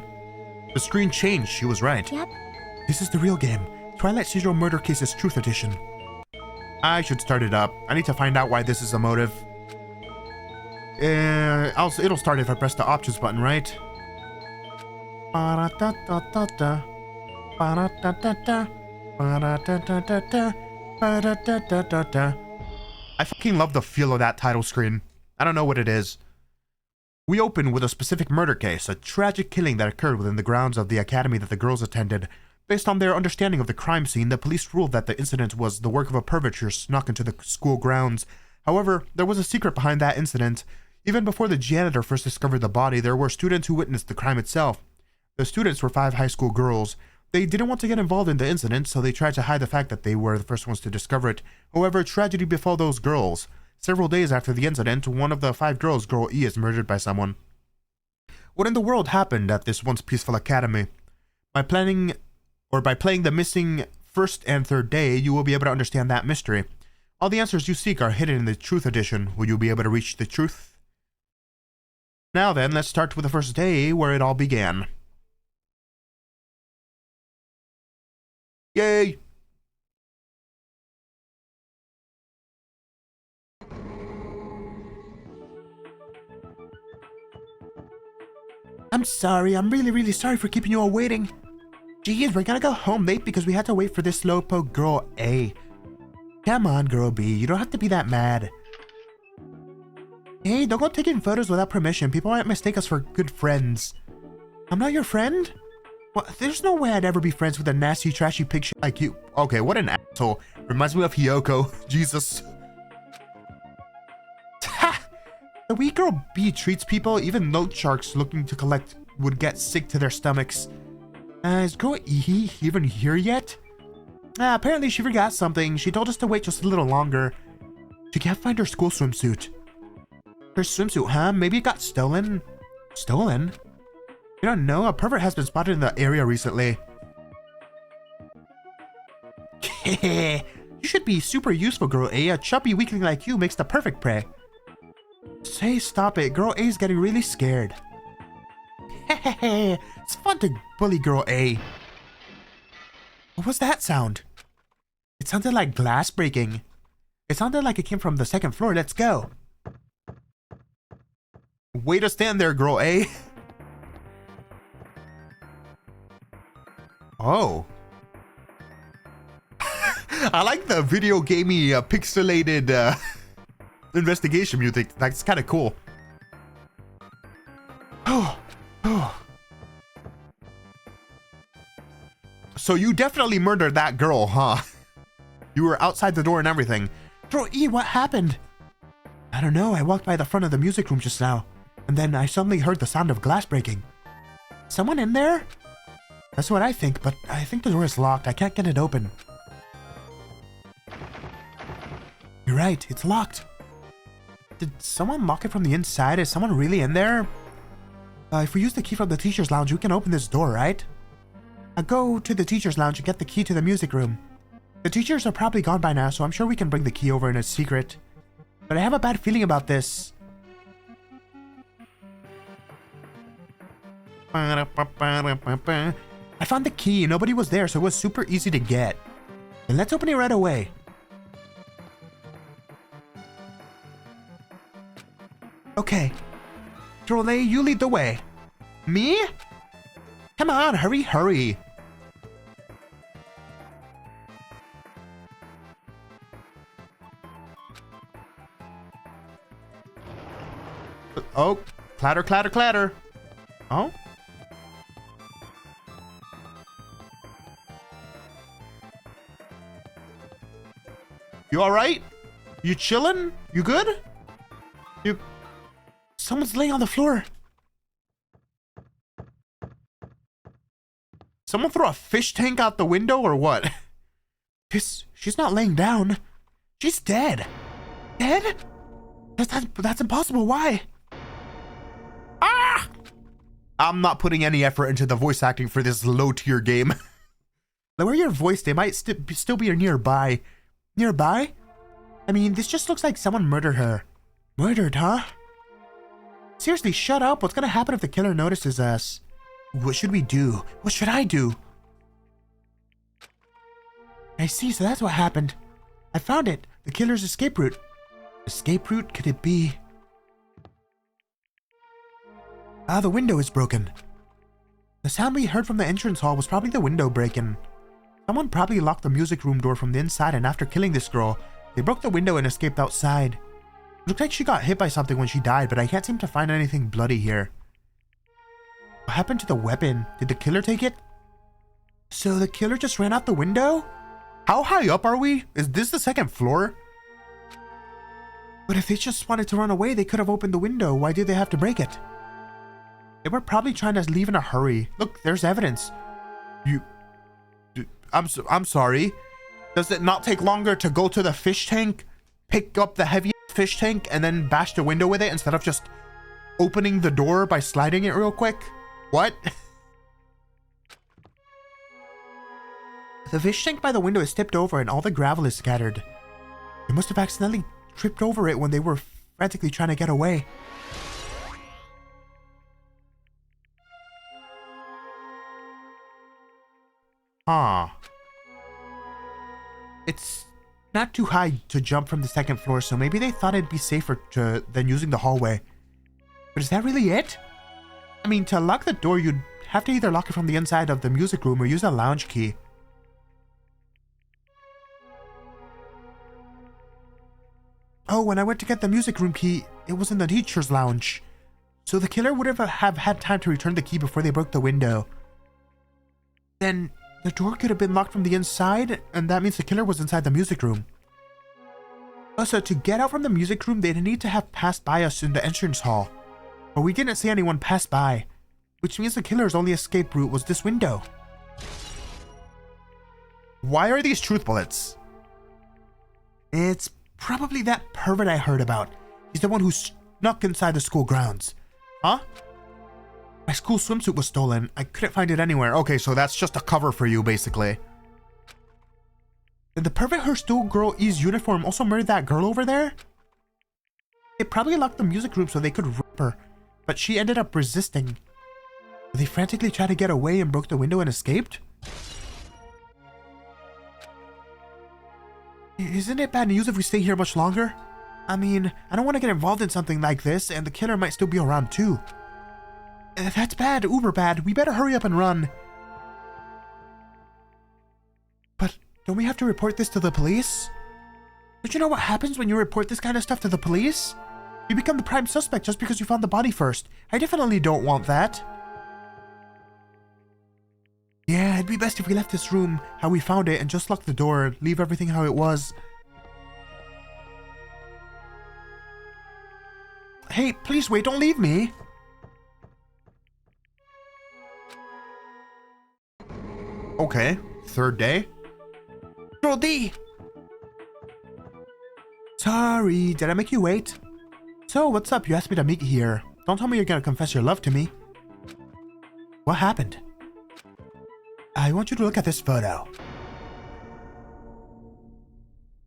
The screen changed, she was right. Yep. This is the real game. Twilight Syndrome murder case is Truth Edition. I should start it up. I need to find out why this is a motive. It'll start if I press the options button, right? I fucking love the feel of that title screen. I don't know what it is. We open with a specific murder case, a tragic killing that occurred within the grounds of the academy that the girls attended. Based on their understanding of the crime scene, the police ruled that the incident was the work of a pervert who snuck into the school grounds. However, there was a secret behind that incident. Even before the janitor first discovered the body, there were students who witnessed the crime itself. The students were 5 high school girls. They didn't want to get involved in the incident, so they tried to hide the fact that they were the first ones to discover it. However, tragedy befell those girls. Several days after the incident, one of the 5 girls, Girl E, is murdered by someone. What in the world happened at this once peaceful academy? By playing the missing first and third day, you will be able to understand that mystery. All the answers you seek are hidden in the Truth Edition. Will you be able to reach the truth? Now then, let's start with the first day where it all began. Yay! I'm sorry. I'm really sorry for keeping you all waiting. Geez, we're gonna go home late because we had to wait for this slowpoke Girl A. Come on, Girl B. You don't have to be that mad. Hey, don't go taking photos without permission. People might mistake us for good friends. I'm not your friend? Well, there's no way I'd ever be friends with a nasty, trashy pig shit like you. Okay, what an asshole. Reminds me of Hiyoko. Jesus. Ha! The way Girl B treats people, even note sharks looking to collect would get sick to their stomachs. Is Girl E even here yet? Apparently she forgot something. She told us to wait just a little longer. She can't find her school swimsuit. Her swimsuit, huh? Maybe it got stolen? Stolen? You don't know, a pervert has been spotted in the area recently. You should be super useful, Girl A. A chubby weakling like you makes the perfect prey. Say, stop it. Girl A is getting really scared. It's fun to bully Girl A. What was that sound? It sounded like glass breaking. It sounded like it came from the second floor. Let's go. Way to stand there, Girl A. Oh. I like the video gamey pixelated investigation music. That's kind of cool. Oh. So you definitely murdered that girl, huh? You were outside the door and everything. Bro, E, what happened? I don't know. I walked by the front of the music room just now, and then I suddenly heard the sound of glass breaking. Someone in there? That's what I think, but I think the door is locked. I can't get it open. You're right. It's locked. Did someone lock it from the inside? Is someone really in there? If we use the key from the teacher's lounge, we can open this door, right? I'll go to the teacher's lounge and get the key to the music room. The teachers are probably gone by now, so I'm sure we can bring the key over in a secret. But I have a bad feeling about this. I found the key. Nobody was there, so it was super easy to get. And let's open it right away. Okay. Trolle, you lead the way. Me? Come on, hurry, hurry. Oh, clatter, clatter, clatter. Oh? You alright? You chillin'? You good? Someone's laying on the floor. Someone threw a fish tank out the window or what? She's not laying down. She's dead. Dead? That's impossible. Why? Ah! I'm not putting any effort into the voice acting for this low tier game. Lower your voice. They might still be nearby. Nearby? I mean, this just looks like someone murdered her. Murdered, huh? Seriously, shut up. What's gonna happen if the killer notices us? What should we do? What should I do? I see, so that's what happened. I found it. The killer's escape route. Escape route? Could it be? Ah, the window is broken. The sound we heard from the entrance hall was probably the window breaking. Someone probably locked the music room door from the inside, and after killing this girl, they broke the window and escaped outside. It looked like she got hit by something when she died, but I can't seem to find anything bloody here. What happened to the weapon? Did the killer take it? So the killer just ran out the window? How high up are we? Is this the second floor? But if they just wanted to run away, they could have opened the window. Why did they have to break it? They were probably trying to leave in a hurry. Look, there's evidence. I'm sorry. Does it not take longer to go to the fish tank, pick up the heavy fish tank, and then bash the window with it instead of just opening the door by sliding it real quick? What? The fish tank by the window is tipped over and all the gravel is scattered. They must have accidentally tripped over it when they were frantically trying to get away. Huh. It's not too high to jump from the second floor, so maybe they thought it'd be safer than using the hallway. But is that really it? I mean, to lock the door, you'd have to either lock it from the inside of the music room or use a lounge key. Oh, when I went to get the music room key, it was in the teacher's lounge. So the killer would have had time to return the key before they broke the window. Then the door could have been locked from the inside, and that means the killer was inside the music room. Also, to get out from the music room, they'd need to have passed by us in the entrance hall. But we didn't see anyone pass by, which means the killer's only escape route was this window. Why are these truth bullets? It's probably that pervert I heard about. He's the one who snuck inside the school grounds. Huh? My school swimsuit was stolen. I couldn't find it anywhere. Okay, so that's just a cover for you, basically. Did the pervert who stole Girl E's uniform also murder that girl over there? They probably locked the music room so they could rip her, but she ended up resisting. They frantically tried to get away and broke the window and escaped? Isn't it bad news if we stay here much longer? I mean, I don't want to get involved in something like this, and the killer might still be around too. That's bad, uber bad. We better hurry up and run. But don't we have to report this to the police? Don't you know what happens when you report this kind of stuff to the police? You become the prime suspect just because you found the body first. I definitely don't want that. Yeah, it'd be best if we left this room how we found it and just lock the door, leave everything how it was. Hey, please wait, don't leave me. Okay, third day. Girl D! Sorry, did I make you wait? So, what's up? You asked me to meet here. Don't tell me you're gonna confess your love to me. What happened? I want you to look at this photo.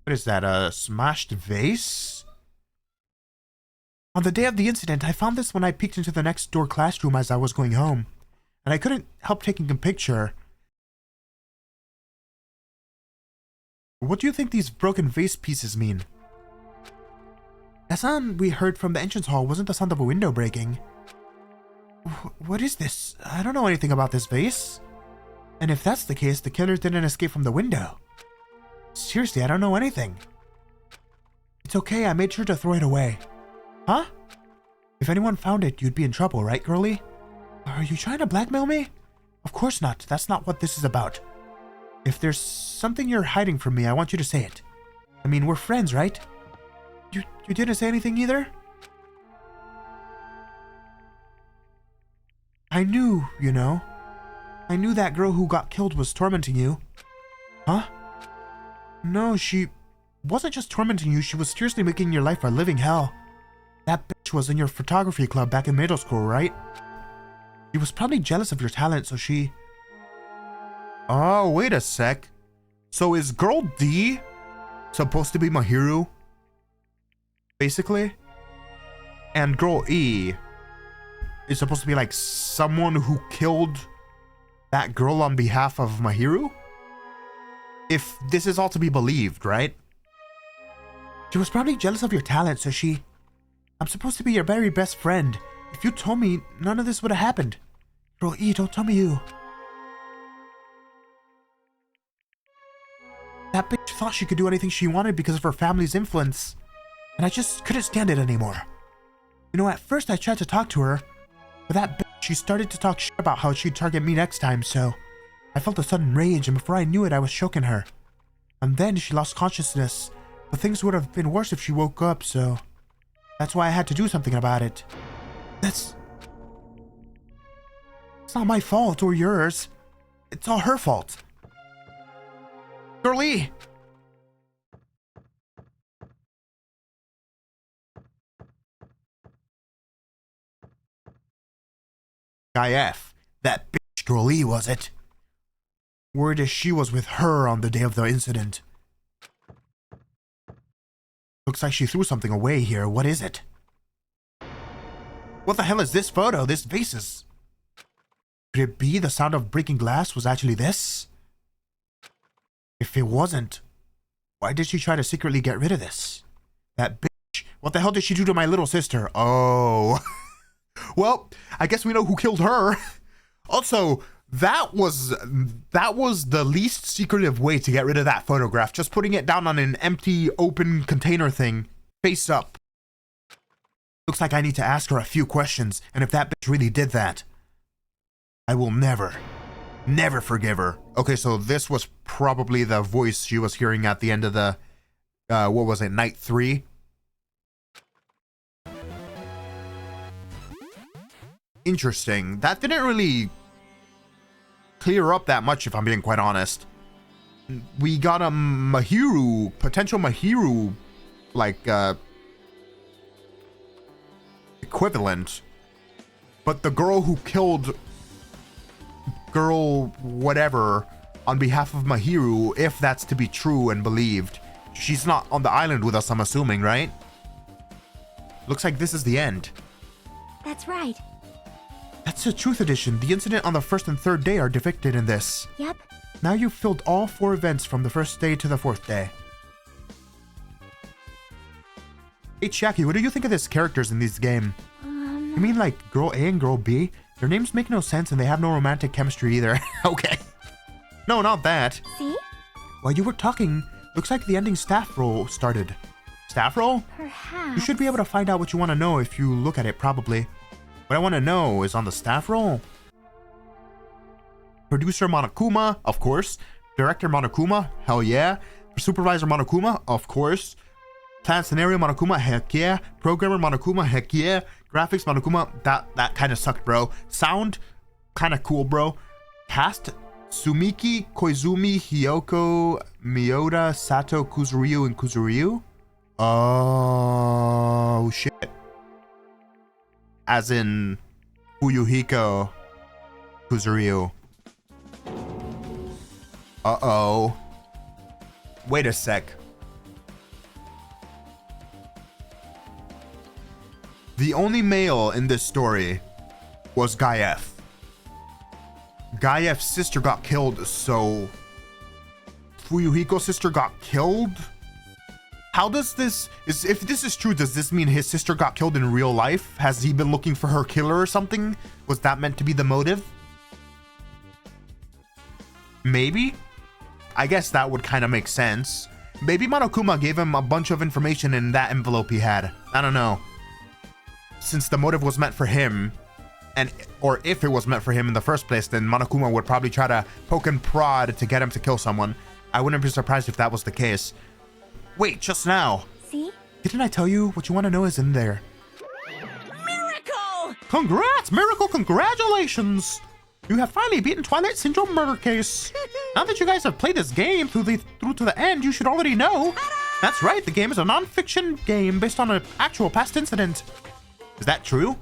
What is that, a smashed vase? On the day of the incident, I found this when I peeked into the next door classroom as I was going home. And I couldn't help taking a picture. What do you think these broken vase pieces mean? The sound we heard from the entrance hall wasn't the sound of a window breaking. What is this? I don't know anything about this vase. And if that's the case, the killer didn't escape from the window. Seriously, I don't know anything. It's okay, I made sure to throw it away. Huh? If anyone found it, you'd be in trouble, right, girlie? Are you trying to blackmail me? Of course not, that's not what this is about. If there's something you're hiding from me, I want you to say it. I mean, we're friends, right? You didn't say anything either? I knew, you know. I knew that girl who got killed was tormenting you. Huh? No, she wasn't just tormenting you, she was seriously making your life a living hell. That bitch was in your photography club back in middle school, right? She was probably jealous of your talent, so she... Oh, wait a sec. So is Girl D supposed to be Mahiru? Basically? And Girl E is supposed to be like someone who killed that girl on behalf of Mahiru? If this is all to be believed, right? She was probably jealous of your talent, so she... I'm supposed to be your very best friend. If you told me, none of this would have happened. Girl E, don't tell me you... That bitch thought she could do anything she wanted because of her family's influence. And I just couldn't stand it anymore. You know, at first I tried to talk to her, but that bitch, she started to talk shit about how she'd target me next time, so... I felt a sudden rage, and before I knew it, I was choking her. And then she lost consciousness, but things would have been worse if she woke up, so... That's why I had to do something about it. It's not my fault or yours. It's all her fault. Girlie! Guy F. That bitch Girlie, was it? Word is she was with her on the day of the incident. Looks like she threw something away here. What is it? What the hell is this photo? This vases? Could it be the sound of breaking glass was actually this? If it wasn't, why did she try to secretly get rid of this? That bitch. What the hell did she do to my little sister? Oh. Well, I guess we know who killed her. Also, that was the least secretive way to get rid of that photograph. Just putting it down on an empty, open container thing. Face up. Looks like I need to ask her a few questions, and if that bitch really did that, I will never forgive her. Okay, so this was probably the voice she was hearing at the end of the, what was it, night 3? Interesting. That didn't really clear up that much, if I'm being quite honest. We got a Mahiru, potential Mahiru, like, equivalent. But the girl who killed girl whatever on behalf of Mahiru, if that's to be true and believed, she's not on the island with us, I'm assuming, right? Looks like this is the end. That's right. That's the Truth Edition. The incident on the first and third day are depicted in this. Yep. Now you've filled all 4 events from the first day to the 4th day. Hey Chiaki, what do you think of these characters in this game? You mean like Girl A and Girl B? Their names make no sense and they have no romantic chemistry either. Okay. No, not that. See? While you were talking, looks like the ending staff roll started. Staff roll? Perhaps. You should be able to find out what you want to know if you look at it, probably. What I want to know is on the staff roll. Producer Monokuma, of course. Director Monokuma, hell yeah. Supervisor Monokuma, of course. Plan Scenario Monokuma, heck yeah. Programmer Monokuma, heck yeah. Graphics Monokuma, that kind of sucked, bro. Sound, kind of cool, bro. Cast, Sumiki, Koizumi, Hiyoko, Miyoda, Sato, Kuzuryu, and Kuzuryu. Oh, shit. As in Fuyuhiko Kuzuryu. Uh-oh. Wait a sec. The only male in this story was Gaef. Gaef's sister got killed, so Fuyuhiko's sister got killed? How does this, if this is true, does this mean his sister got killed in real life? Has he been looking for her killer or something? Was that meant to be the motive? Maybe? I guess that would kind of make sense. Maybe Monokuma gave him a bunch of information in that envelope he had. I don't know. Since the motive was meant for him, or if it was meant for him in the first place, then Monokuma would probably try to poke and prod to get him to kill someone. I wouldn't be surprised if that was the case. Wait, just now. See? Didn't I tell you what you want to know is in there? Miracle! Congrats, Miracle, congratulations! You have finally beaten Twilight Syndrome murder case. Now that you guys have played this game through to the end, you should already know. That's right, the game is a non-fiction game based on an actual past incident. Is that true?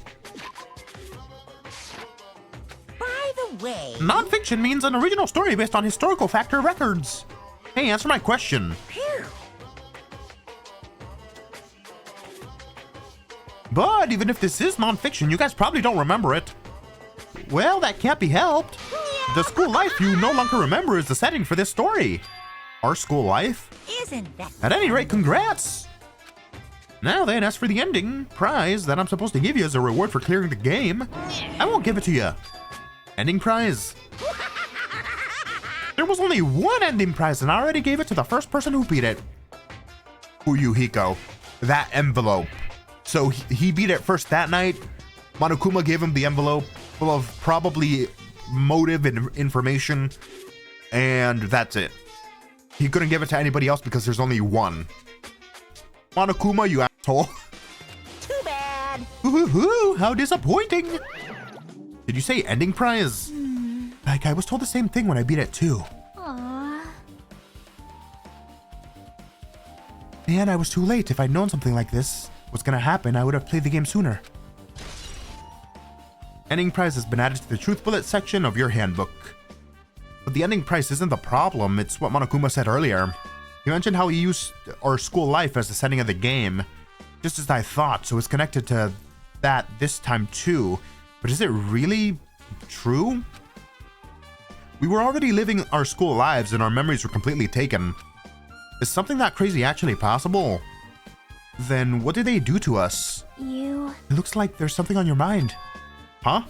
By the way... Non-fiction means an original story based on historical fact or records. Hey, answer my question. Phew. But even if this is non-fiction, you guys probably don't remember it. Well, that can't be helped. The school life you no longer remember is the setting for this story. Our school life? Isn't that... At any rate, congrats! Now then, as for the ending prize that I'm supposed to give you as a reward for clearing the game, I won't give it to you. Ending prize. There was only one ending prize and I already gave it to the first person who beat it. Fuyuhiko. That envelope. So he beat it first that night. Monokuma gave him the envelope full of probably motive and information, and that's it. He couldn't give it to anybody else because there's only one. Monokuma, you asshole. Too bad. Ooh, how disappointing. Did you say ending prize? Like, I was told the same thing when I beat it too. Aww. Man, I was too late. If I'd known something like this was gonna happen, I would have played the game sooner. Ending prize has been added to the truth bullet section of your handbook. But the ending prize isn't the problem, it's what Monokuma said earlier. He mentioned how he used our school life as the setting of the game, just as I thought, so it's connected to that this time too. But is it really true? We were already living our school lives and our memories were completely taken. Is something that crazy actually possible? Then what did they do to us? You... It looks like there's something on your mind. Huh?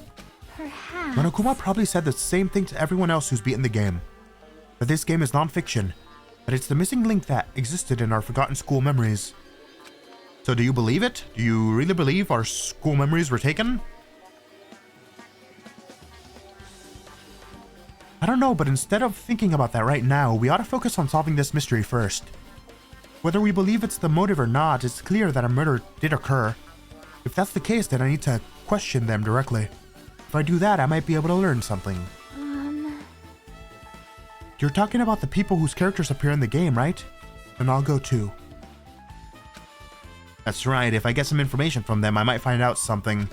perhaps... Monokuma probably said the same thing to everyone else who's beaten the game. That this game is non-fiction, that it's the missing link that existed in our forgotten school memories. So do you believe it? Do you really believe our school memories were taken? I don't know, but instead of thinking about that right now, we ought to focus on solving this mystery first. Whether we believe it's the motive or not, it's clear that a murder did occur. If that's the case, then I need to question them directly. If I do that, I might be able to learn something. You're talking about the people whose characters appear in the game, right? Then I'll go too. That's right, if I get some information from them, I might find out something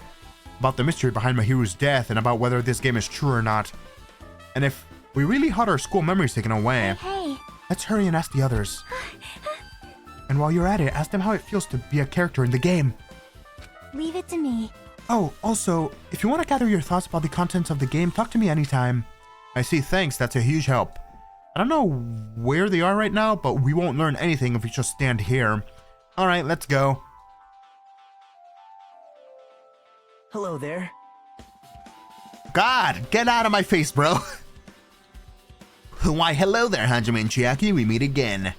about the mystery behind Mahiru's death and about whether this game is true or not. And if we really had our school memories taken away, Hey. let's hurry and ask the others. And while you're at it, ask them how it feels to be a character in the game. Leave it to me. Oh, also, if you want to gather your thoughts about the contents of the game, talk to me anytime. I see, thanks, that's a huge help. I don't know where they are right now, but we won't learn anything if we just stand here. Alright, let's go. Hello there. God, get out of my face, bro. Why, hello there, Hajime and Chiaki, we meet again.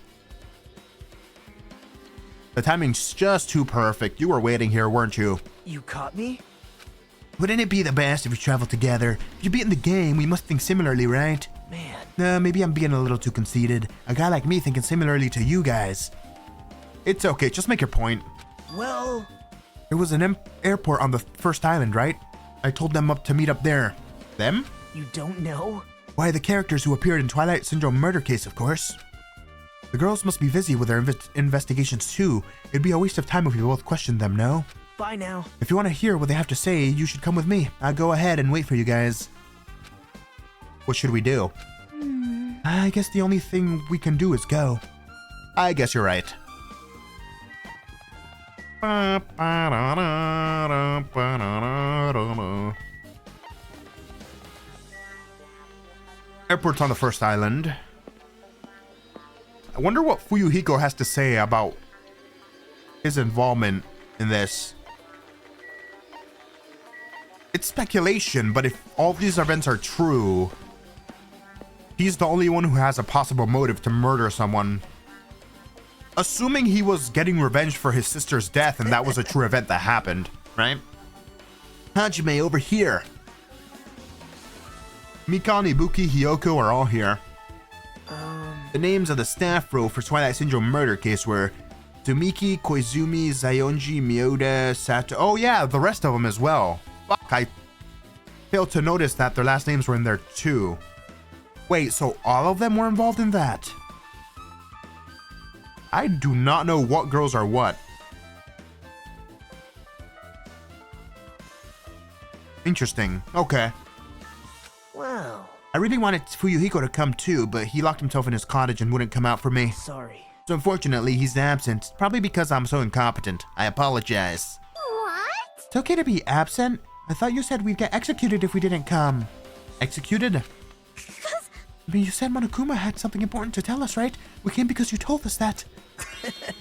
The timing's just too perfect. You were waiting here, weren't you? You caught me? Wouldn't it be the best if we travel together? If you beat in the game, we must think similarly, right? Man. Maybe I'm being a little too conceited. A guy like me thinking similarly to you guys. It's okay, just make your point. Well... There was an airport on the first island, right? I told them to meet up there. Them? You don't know? Why, the characters who appeared in Twilight Syndrome murder case, of course. The girls must be busy with their investigations too. It'd be a waste of time if we both questioned them, no? Bye now. If you want to hear what they have to say, you should come with me. I'll go ahead and wait for you guys. What should we do? I guess the only thing we can do is go. I guess you're right. Airport's on the first island. I wonder what Fuyuhiko has to say about his involvement in this. It's speculation, but if all these events are true, he's the only one who has a possible motive to murder someone. Assuming he was getting revenge for his sister's death and that was a true event that happened, right? Hajime, over here. Mikan, Ibuki, Hiyoko are all here. The names of the staff row for Twilight Syndrome murder case were Tsumiki, Koizumi, Zayonji, Miyoda, Sato. Oh yeah, the rest of them as well. Fuck, I failed to notice that their last names were in there too. Wait, so all of them were involved in that? I do not know what girls are what. Interesting. Okay. Wow. I really wanted Fuyuhiko to come too, but he locked himself in his cottage and wouldn't come out for me. Sorry. So unfortunately, he's absent. Probably because I'm so incompetent. I apologize. What? It's okay to be absent. I thought you said we'd get executed if we didn't come. Executed? I mean, you said Monokuma had something important to tell us, right? We came because you told us that.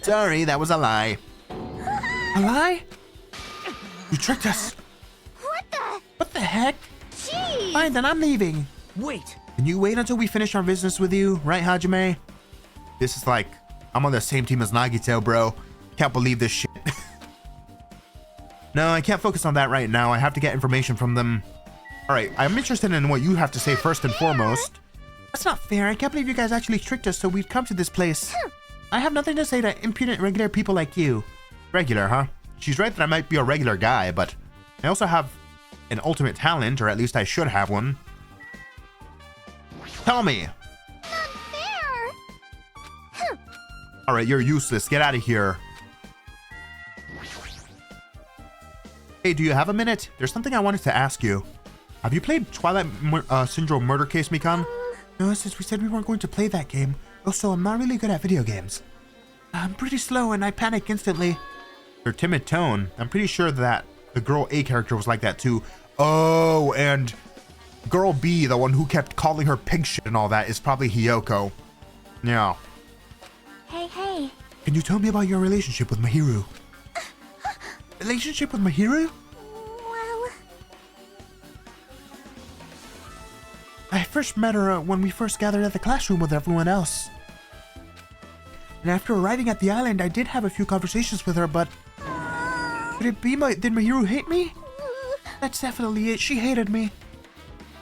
Sorry, that was a lie. A lie? You tricked us. What the heck? Jeez. Fine, then I'm leaving. Wait. Can you wait until we finish our business with you, right, Hajime? This is like, I'm on the same team as Nagito, bro. Can't believe this shit. No, I can't focus on that right now. I have to get information from them. Alright, I'm interested in what you have to say first and foremost. That's not fair. I can't believe you guys actually tricked us so we'd come to this place. I have nothing to say to impudent regular people like you. Regular, huh? She's right that I might be a regular guy, but I also have an ultimate talent, or at least I should have one. Tell me. Not fair. Alright, you're useless. Get out of here. Hey, do you have a minute? There's something I wanted to ask you. Have you played Twilight Syndrome Murder Case, Mikan? No, since we said we weren't going to play that game. Also, I'm not really good at video games. I'm pretty slow and I panic instantly. Your timid tone. I'm pretty sure that the girl A character was like that too. Oh, and girl B, the one who kept calling her pig shit and all that, is probably Hiyoko. Yeah. Hey. Can you tell me about your relationship with Mahiru? Relationship with Mahiru? Well... I first met her when we first gathered at the classroom with everyone else. And after arriving at the island, I did have a few conversations with her, but... Could it be did Mahiru hate me? That's definitely it. She hated me.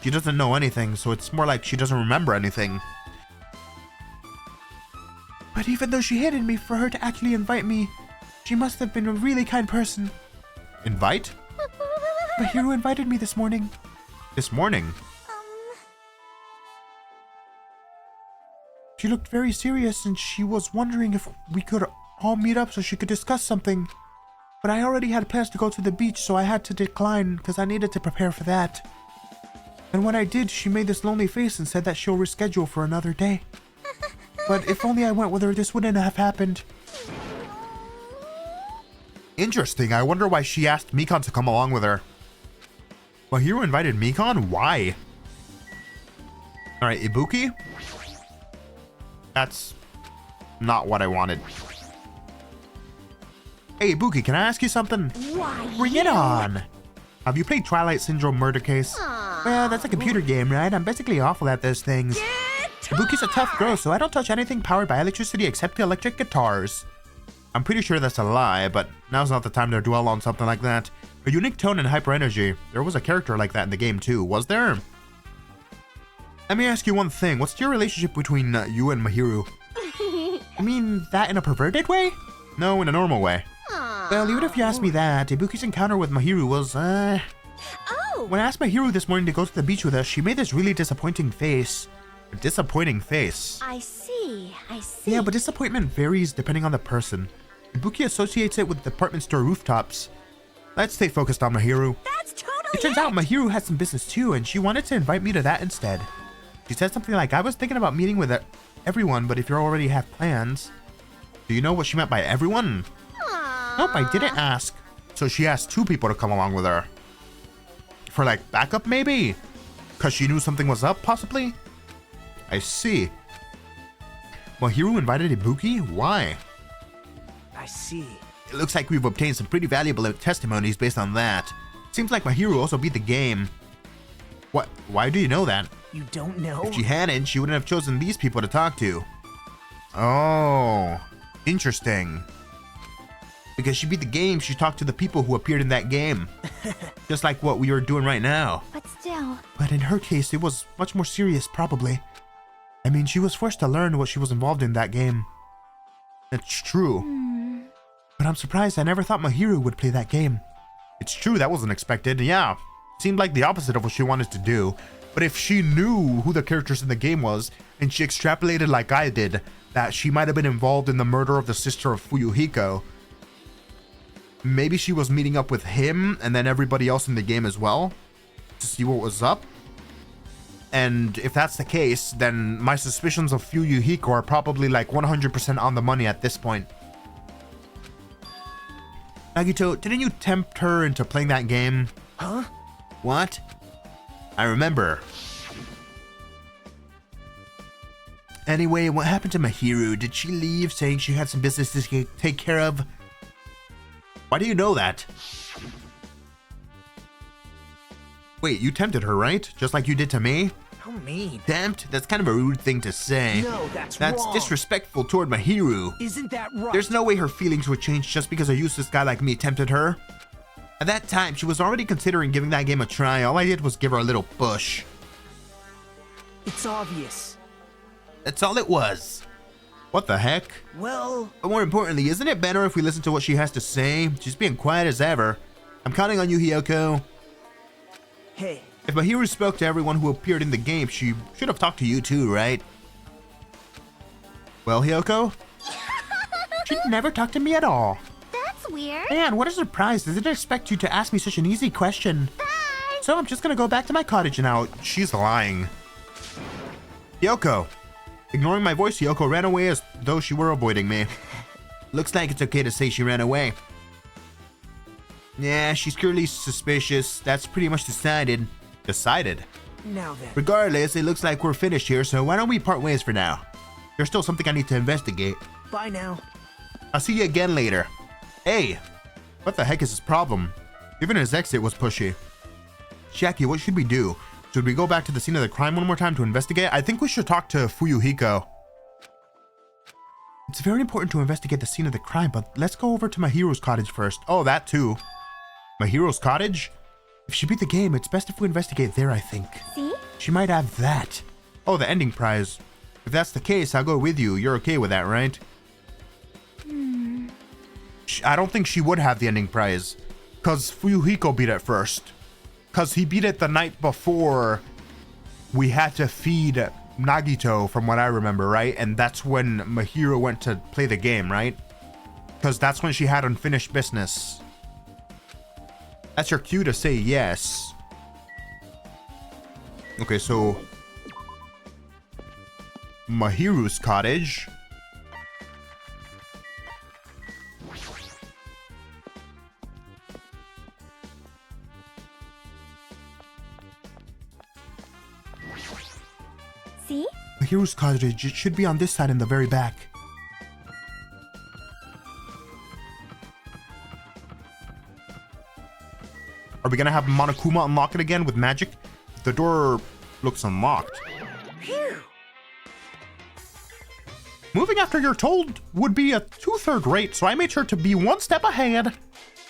She doesn't know anything, so it's more like she doesn't remember anything. But even though she hated me, for her to actually invite me, she must have been a really kind person. Invite? Mahiru invited me this morning. This morning? She looked very serious and she was wondering if we could all meet up so she could discuss something. But I already had plans to go to the beach, so I had to decline because I needed to prepare for that. And when I did, she made this lonely face and said that she'll reschedule for another day. But if only I went with her, this wouldn't have happened. Interesting. I wonder why she asked Mikan to come along with her. Mahiru invited Mikan? Why? Alright, Ibuki? That's not what I wanted. Hey, Ibuki, can I ask you something? Why? Bring it on! Have you played Twilight Syndrome Murder Case? Well, that's a computer game, right? I'm basically awful at those things. Ibuki's a tough girl, so I don't touch anything powered by electricity except electric guitars. I'm pretty sure that's a lie, but now's not the time to dwell on something like that. A unique tone and hyper energy. There was a character like that in the game too, was there? Let me ask you one thing. What's your relationship between you and Mahiru? I mean, that in a perverted way? No, in a normal way. Aww. Well, even if you ask me that, Ibuki's encounter with Mahiru was, Oh! When I asked Mahiru this morning to go to the beach with us, she made this really disappointing face. A disappointing face. I see. Yeah, but disappointment varies depending on the person. Ibuki associates it with department store rooftops. Let's stay focused on Mahiru. That's totally It turns out Mahiru had some business too, and she wanted to invite me to that instead. She said something like, I was thinking about meeting with everyone, but if you already have plans. Do you know what she meant by everyone? Aww. Nope, I didn't ask. So she asked 2 people to come along with her. For like backup maybe? Cause she knew something was up possibly? I see. Mahiru invited Ibuki? Why? I see. It looks like we've obtained some pretty valuable testimonies based on that. Seems like Mahiru also beat the game. What? Why do you know that? You don't know? If she hadn't, she wouldn't have chosen these people to talk to. Oh, interesting. Because she beat the game, she talked to the people who appeared in that game. Just like what we are doing right now. But still. But in her case, it was much more serious, probably. I mean, she was forced to learn what she was involved in that game. It's true. But I'm surprised I never thought Mahiru would play that game. It's true, that wasn't expected, yeah. Seemed like the opposite of what she wanted to do. But if she knew who the characters in the game was, and she extrapolated like I did, that she might have been involved in the murder of the sister of Fuyuhiko, maybe she was meeting up with him and then everybody else in the game as well to see what was up. And if that's the case, then my suspicions of Fuyuhiko are probably like 100% on the money at this point. Nagito, didn't you tempt her into playing that game? Huh? What? I remember. Anyway, what happened to Mahiru? Did she leave saying she had some business to take care of? Why do you know that? Wait, you tempted her, right? Just like you did to me? How mean. Tempt? That's kind of a rude thing to say. No, that's wrong. Disrespectful toward Mahiru. Isn't that right? There's no way her feelings would change just because a useless guy like me tempted her. At that time, she was already considering giving that game a try. All I did was give her a little push. It's obvious. That's all it was. What the heck? Well... But more importantly, isn't it better if we listen to what she has to say? She's being quiet as ever. I'm counting on you, Hiyoko. Hey. If Mahiru spoke to everyone who appeared in the game, she should have talked to you too, right? Well, Hiyoko? She never talked to me at all. That's weird. Man, what a surprise. I didn't expect you to ask me such an easy question. Bye. So I'm just gonna go back to my cottage now. She's lying. Hiyoko. Ignoring my voice, Hiyoko ran away as though she were avoiding me. Looks like it's okay to say she ran away. Yeah, she's clearly suspicious. That's pretty much decided. Decided? Now then. Regardless, it looks like we're finished here, so why don't we part ways for now? There's still something I need to investigate. Bye now. I'll see you again later. Hey, what the heck is his problem? Even his exit was pushy. Shaki, what should we do? Should we go back to the scene of the crime one more time to investigate? I think we should talk to Fuyuhiko. It's very important to investigate the scene of the crime, but let's go over to Mahiru's cottage first. Oh, that too. Mahiru's cottage? If she beat the game, it's best if we investigate there, I think. See? She might have that. Oh, the ending prize. If that's the case, I'll go with you. You're okay with that, right? I don't think she would have the ending prize. Because Fuyuhiko beat it first. Because he beat it the night before we had to feed Nagito, from what I remember, right? And that's when Mahiru went to play the game, right? Because that's when she had unfinished business. That's your cue to say yes. Okay, so Mahiru's cottage. See? Mahiru's cottage, it should be on this side in the very back. Are we gonna have Monokuma unlock it again with magic? The door looks unlocked. Phew. Moving after you're told would be a 2/3 rate, so I made sure to be one step ahead.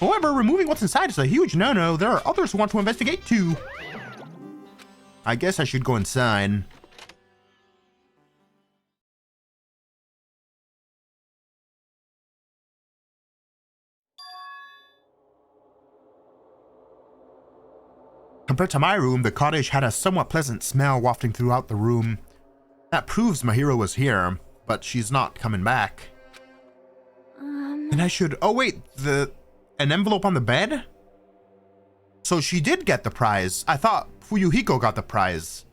However, removing what's inside is a huge no-no. There are others who want to investigate too. I guess I should go inside. Compared to my room, the cottage had a somewhat pleasant smell wafting throughout the room. That proves my hero was here, but she's not coming back. And I should... Oh wait, an envelope on the bed? So she did get the prize. I thought Fuyuhiko got the prize.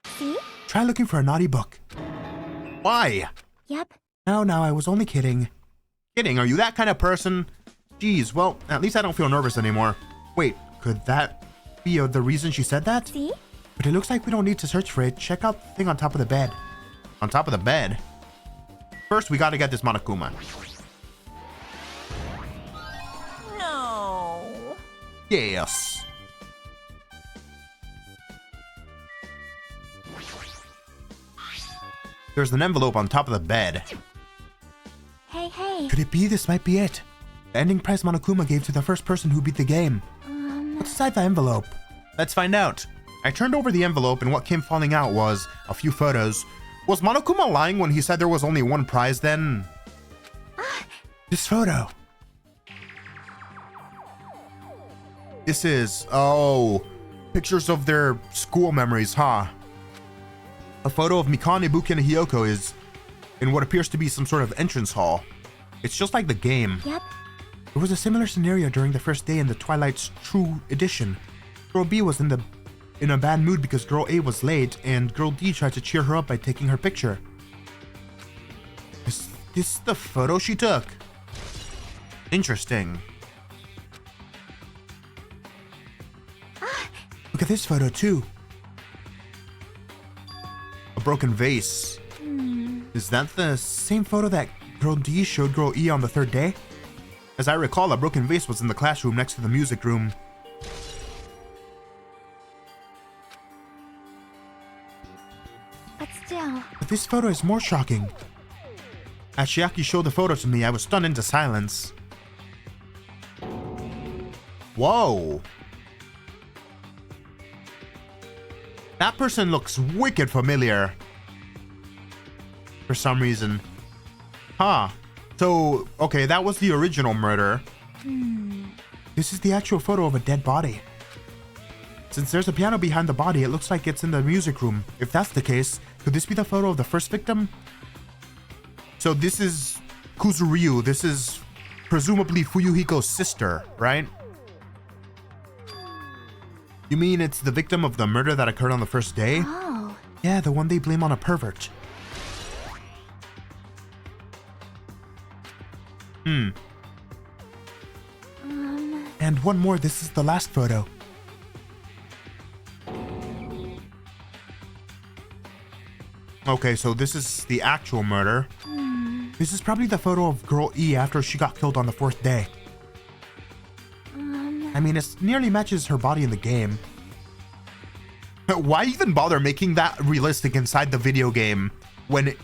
See? Try looking for a naughty book. Why? Yep. No, I was only kidding. Kidding? Are you that kind of person? Geez, well, at least I don't feel nervous anymore. Wait, could that be the reason she said that? See? But it looks like we don't need to search for it. Check out the thing on top of the bed. On top of the bed? First, we gotta get this Monokuma. No. Yes. There's an envelope on top of the bed. Hey. Could it be this might be it? The ending prize Monokuma gave to the first person who beat the game. What's inside the envelope? Let's find out. I turned over the envelope and what came falling out was a few photos. Was Monokuma lying when he said there was only one prize then? This photo. This is, oh, pictures of their school memories, huh? A photo of Mikane, Ibuki, and Hiyoko is in what appears to be some sort of entrance hall. It's just like the game. Yep. There was a similar scenario during the first day in the Twilight's True Edition. Girl B was in a bad mood because Girl A was late, and Girl D tried to cheer her up by taking her picture. Is this the photo she took? Interesting. Look at this photo too. A broken vase. Is that the same photo that Girl D showed Girl E on the third day? As I recall, a broken vase was in the classroom next to the music room. But still. But this photo is more shocking. As Chiaki showed the photo to me, I was stunned into silence. Whoa. That person looks wicked familiar. For some reason. Huh. So, okay, that was the original murder. This is the actual photo of a dead body. Since there's a piano behind the body, it looks like it's in the music room. If that's the case, could this be the photo of the first victim? So this is Kuzuryu. This is presumably Fuyuhiko's sister, right? You mean it's the victim of the murder that occurred on the first day? Oh. Yeah, the one they blame on a pervert. And one more, this is the last photo. Okay, so this is the actual murder. This is probably the photo of Girl E after she got killed on the fourth day. I mean, it nearly matches her body in the game. Why even bother making that realistic inside the video game when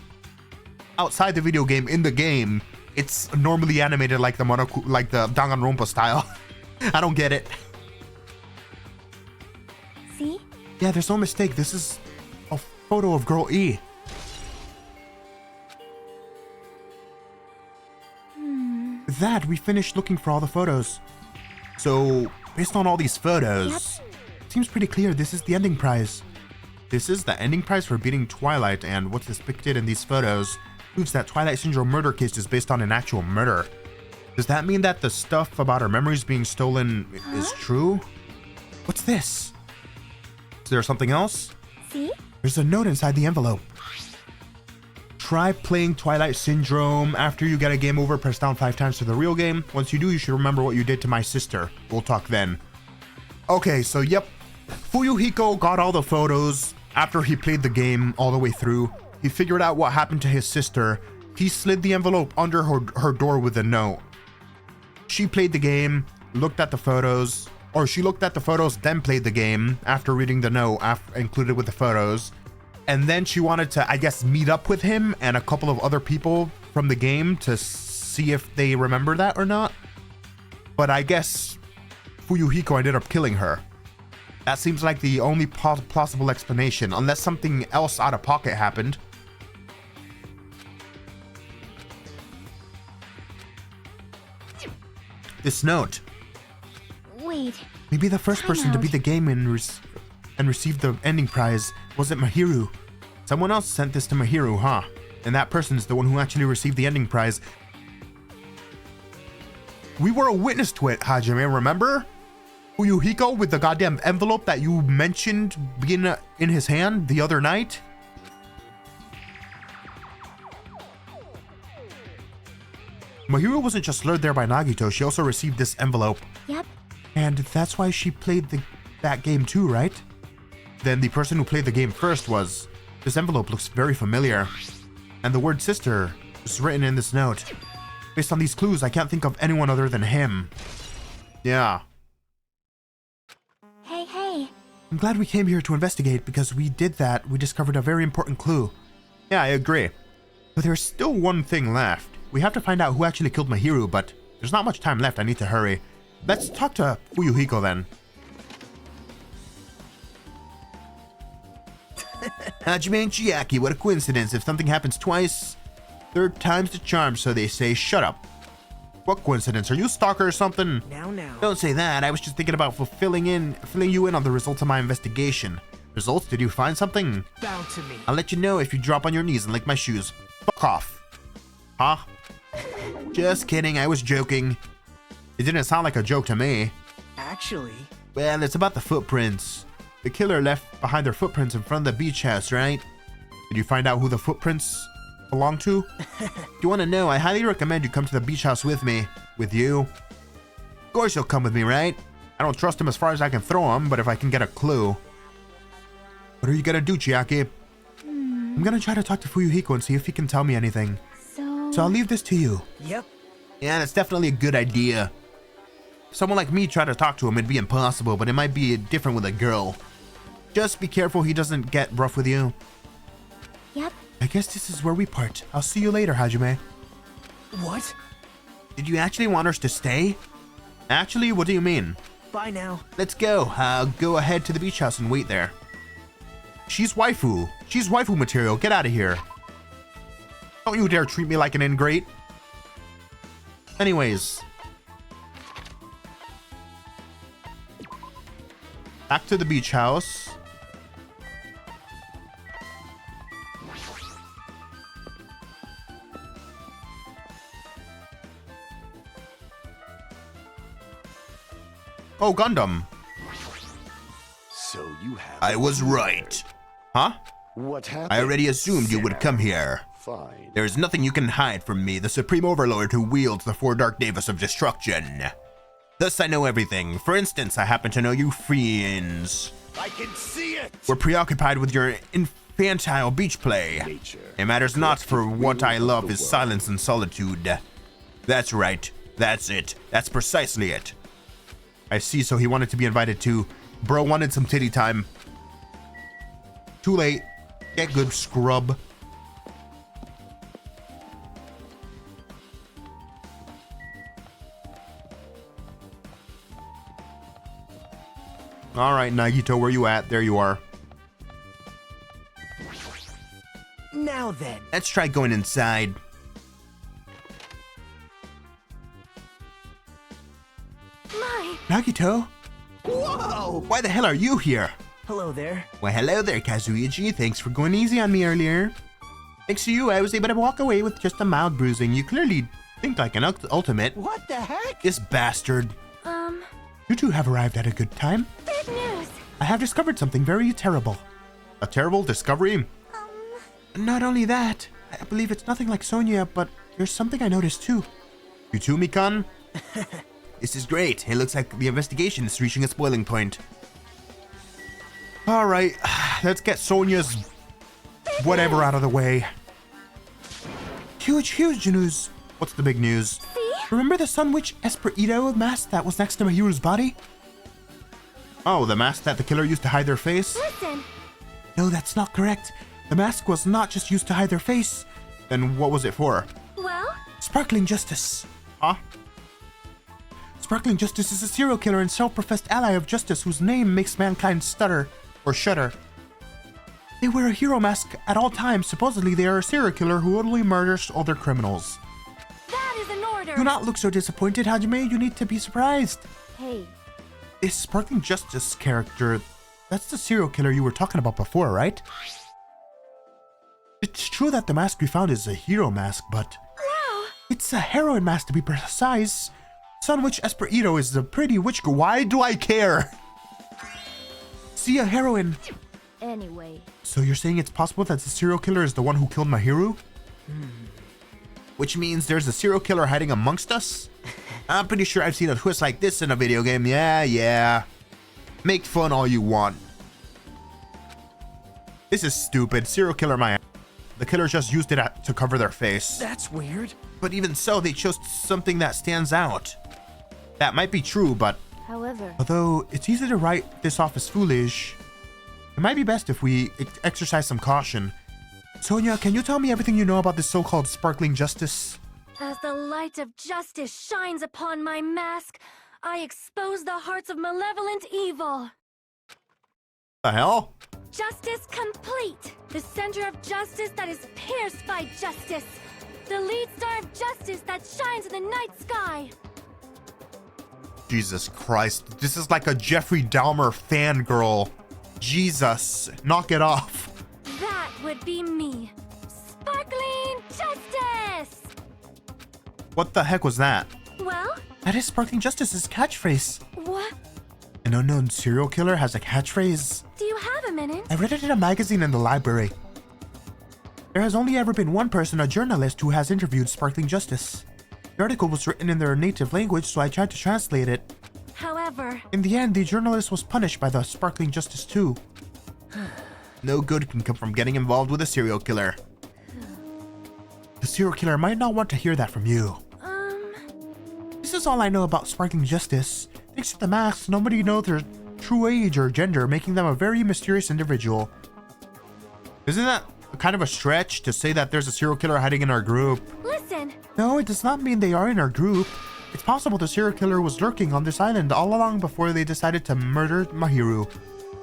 outside the video game, in the game, it's normally animated like the Danganronpa style? I don't get it. See? Yeah, there's no mistake. This is a photo of Girl E. With that, we finished looking for all the photos. So, based on all these photos, it seems pretty clear this is the ending prize. This is the ending prize for beating Twilight, and what's depicted in these photos proves that Twilight Syndrome murder case is based on an actual murder. Does that mean that the stuff about her memories being stolen is true? What's this? Is there something else? See? There's a note inside the envelope. Try playing Twilight Syndrome. After you get a game over, press down 5 times to the real game. Once you do, you should remember what you did to my sister. We'll talk then. Okay, so yep. Fuyuhiko got all the photos after he played the game all the way through. He figured out what happened to his sister. He slid the envelope under her door with a note. She played the game, looked at the photos, or she looked at the photos, then played the game after reading the note included with the photos. And then she wanted to, I guess, meet up with him and a couple of other people from the game to see if they remember that or not. but I guess Fuyuhiko ended up killing her. That seems like the only plausible explanation, unless something else out of pocket happened. This note. Wait. Maybe the first person to beat the game and receive the ending prize wasn't Mahiru. Someone else sent this to Mahiru, huh? And that person's the one who actually received the ending prize. We were a witness to it, Hajime, remember? Fuyuhiko with the goddamn envelope that you mentioned being in his hand the other night? Mahiru wasn't just lured there by Nagito, she also received this envelope. Yep. And that's why she played that game too, right? Then the person who played the game first was... This envelope looks very familiar. And the word sister is written in this note. Based on these clues, I can't think of anyone other than him. Yeah. Hey. I'm glad we came here to investigate because we discovered a very important clue. Yeah, I agree. But there's still one thing left. We have to find out who actually killed Mahiru, but there's not much time left. I need to hurry. Let's talk to Fuyuhiko then. Hajime and Chiaki, what a coincidence. If something happens twice, third time's the charm, so they say. Shut up. What coincidence? Are you a stalker or something? Now. Don't say that. I was just thinking about filling you in on the results of my investigation. Results? Did you find something? Bow to me. I'll let you know if you drop on your knees and lick my shoes. Fuck off. Huh? Just kidding. I was joking. It didn't sound like a joke to me. Actually... Well, it's about the footprints. The killer left behind their footprints in front of the beach house, right? Did you find out who the footprints belong to? If you want to know, I highly recommend you come to the beach house with me. With you. Of course you'll come with me, right? I don't trust him as far as I can throw him, but if I can get a clue. What are you gonna do, Chiaki? I'm gonna try to talk to Fuyuhiko and see if he can tell me anything. So I'll leave this to you. Yep. Yeah, that's definitely a good idea. Someone like me try to talk to him, it'd be impossible, but it might be different with a girl. Just be careful he doesn't get rough with you. Yep. I guess this is where we part. I'll see you later, Hajime. What? Did you actually want us to stay? Actually, what do you mean? Bye now. Let's go. I'll go ahead to the beach house and wait there. She's waifu. She's waifu material. Get out of here. Don't you dare treat me like an ingrate. Anyways. Back to the beach house. Oh, Gundam. So you have... I was right. Huh? What happened? I already assumed you would come here. Fine. There is nothing you can hide from me, the Supreme Overlord who wields the four Dark Devas of Destruction. Thus I know everything. For instance, I happen to know you fiends. I can see it! We're preoccupied with your infantile beach play. Nature. It matters not, for what I love is silence and solitude. That's right. That's it. That's precisely it. I see, so he wanted to be invited too. Bro wanted some titty time. Too late. Get good, scrub. Alright, Nagito, where you at? There you are. Now then. Let's try going inside. My. Nagito? Whoa! Why the hell are you here? Hello there. Well, hello there, Kazuichi. Thanks for going easy on me earlier. Thanks to you, I was able to walk away with just a mild bruising. You clearly think like an ultimate. What the heck? This bastard. You two have arrived at a good time. Big news. I have discovered something very terrible. A terrible discovery? Not only that, I believe it's nothing like Sonia, but there's something I noticed too. You too, Mikan? This is great. It looks like the investigation is reaching its boiling point. Alright, let's get Sonia's whatever out of the way. Huge news. What's the big news? See? Remember the Sun Witch Esperito mask that was next to Mahiru's body? Oh, the mask that the killer used to hide their face? Listen. No, that's not correct. The mask was not just used to hide their face. Then what was it for? Well? Sparkling justice. Huh? Sparkling Justice is a serial killer and self-professed ally of justice whose name makes mankind stutter or shudder. They wear a hero mask at all times. Supposedly, they are a serial killer who only murders other criminals. That is an order! Do not look so disappointed, Hajime. You need to be surprised. Hey, This Sparkling Justice character, that's the serial killer you were talking about before, right? It's true that the mask we found is a hero mask, but wow! it's a heroine mask to be precise. Sun Witch Esperito is the pretty witch girl. Why do I care? See, a heroine. Anyway, So you're saying it's possible that the serial killer is the one who killed Mahiru? Which means there's a serial killer hiding amongst us? I'm pretty sure I've seen a twist like this in a video game. Yeah. Make fun all you want. This is stupid. Serial killer my ass. The killers just used it to cover their face. That's weird. But even so, they chose something that stands out. That might be true, but however, although it's easy to write this off as foolish, it might be best if we exercise some caution. Sonia, can you tell me everything you know about this so-called Sparkling Justice? as the light of justice shines upon my mask, I expose the hearts of malevolent evil. The hell? Justice complete! The center of justice that is pierced by justice! The lead star of justice that shines in the night sky! Jesus Christ, this is like a Jeffrey Dahmer fangirl. Jesus, knock it off. That would be me. Sparkling Justice! What the heck was that? Well, That is Sparkling Justice's catchphrase. what? An unknown serial killer has a catchphrase. Do you have a minute? I read it in a magazine in the library. There has only ever been one person, a journalist, who has interviewed Sparkling Justice. The article was written in their native language, so I tried to translate it. However, In the end, the journalist was punished by the Sparkling Justice too. No good can come from getting involved with a serial killer. The serial killer might not want to hear that from you. This is all I know about Sparkling Justice. Thanks to the masks, nobody knows their true age or gender, making them a very mysterious individual. Isn't that kind of a stretch to say that there's a serial killer hiding in our group? listen! No, it does not mean they are in our group. It's possible the serial killer was lurking on this island all along before they decided to murder Mahiru.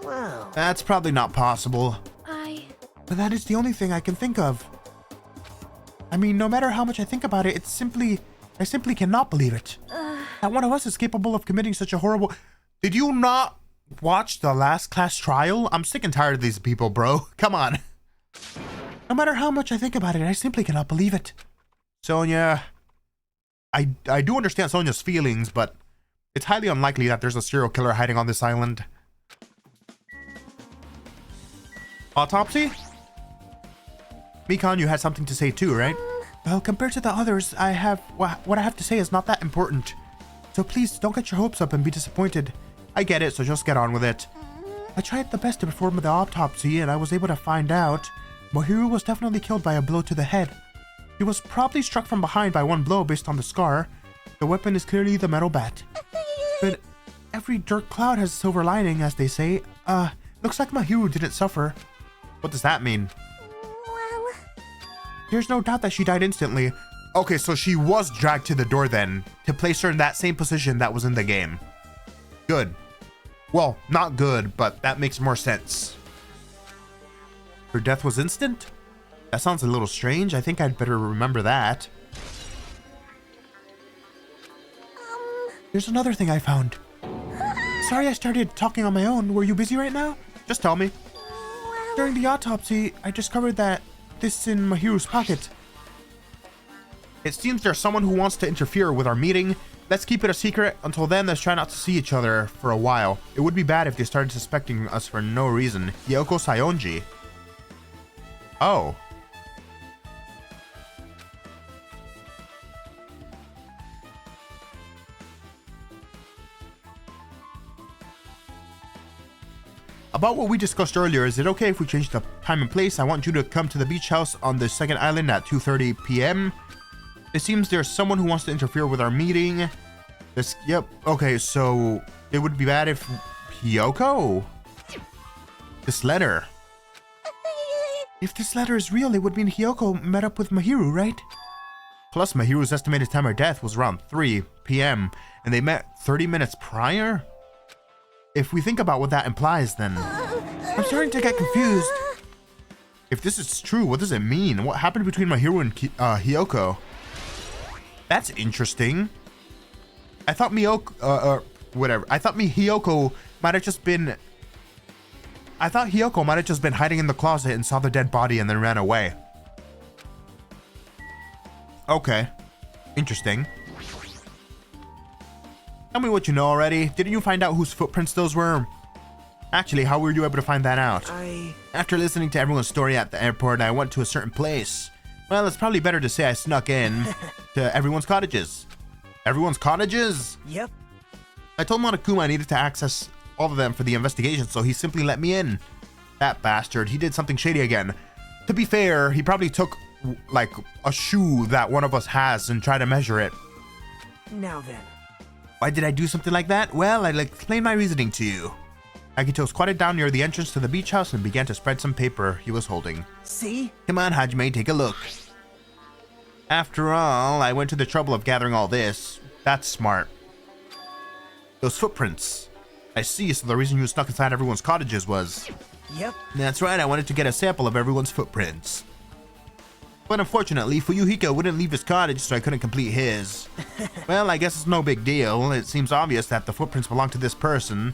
Wow. That's probably not possible. But that is the only thing I can think of. I mean, no matter how much I think about it, I simply cannot believe it. That one of us is capable of committing such a horrible... Did you not watch the last class trial? I'm sick and tired of these people, bro. Come on. No matter how much I think about it, I simply cannot believe it. Sonia, I do understand Sonia's feelings, but it's highly unlikely that there's a serial killer hiding on this island. Autopsy? Mikan, you had something to say too, right? Well, compared to the others, what I have to say is not that important. So please, don't get your hopes up and be disappointed. I get it, so just get on with it. I tried the best to perform the autopsy, and I was able to find out Mahiru was definitely killed by a blow to the head. He was probably struck from behind by one blow based on the scar. The weapon is clearly the metal bat. But every dark cloud has a silver lining, as they say. Looks like Mahiru didn't suffer. What does that mean? Well, There's no doubt that she died instantly. Okay, so she was dragged to the door then, to place her in that same position that was in the game. Good. Well, not good, but that makes more sense. Her death was instant? That sounds a little strange. I think I'd better remember that. There's another thing I found. Sorry I started talking on my own. Were you busy right now? Just tell me. During the autopsy, I discovered that this is in Mahiru's pocket. It seems there's someone who wants to interfere with our meeting. Let's keep it a secret. Until then, let's try not to see each other for a while. It would be bad if they started suspecting us for no reason. Yoko Sayonji. Oh. About what we discussed earlier, is it okay if we change the time and place? I want you to come to the beach house on the second island at 2:30 p.m. It seems there's someone who wants to interfere with our meeting. Yep. Okay, so it would be bad if Hiyoko? This letter. If this letter is real, it would mean Hiyoko met up with Mahiru, right? Plus, Mahiru's estimated time of death was around 3 p.m. and they met 30 minutes prior? If we think about what that implies, then I'm starting to get confused. If this is true, what does it mean? What happened between Mahiru and Hiyoko? That's interesting. I thought whatever. I thought Hiyoko might have just been... I thought Hiyoko might have just been hiding in the closet and saw the dead body and then ran away. Okay. Interesting. Tell me what you know already. Didn't you find out whose footprints those were? Actually, how were you able to find that out? After listening to everyone's story at the airport, I went to a certain place. Well, it's probably better to say I snuck in to everyone's cottages. Everyone's cottages? Yep. I told Monokuma I needed to access all of them for the investigation, so he simply let me in. That bastard, he did something shady again. To be fair, he probably took, like, a shoe that one of us has and tried to measure it. Now then. Why did I do something like that? Well, I'll explain my reasoning to you. Akito squatted down near the entrance to the beach house and began to spread some paper he was holding. See? Come on, Hajime, take a look. After all, I went to the trouble of gathering all this. That's smart. Those footprints. I see, so the reason you snuck inside everyone's cottages was... Yep. That's right, I wanted to get a sample of everyone's footprints. But unfortunately, Fuyuhiko wouldn't leave his cottage, so I couldn't complete his. Well, I guess it's no big deal. It seems obvious that the footprints belong to this person.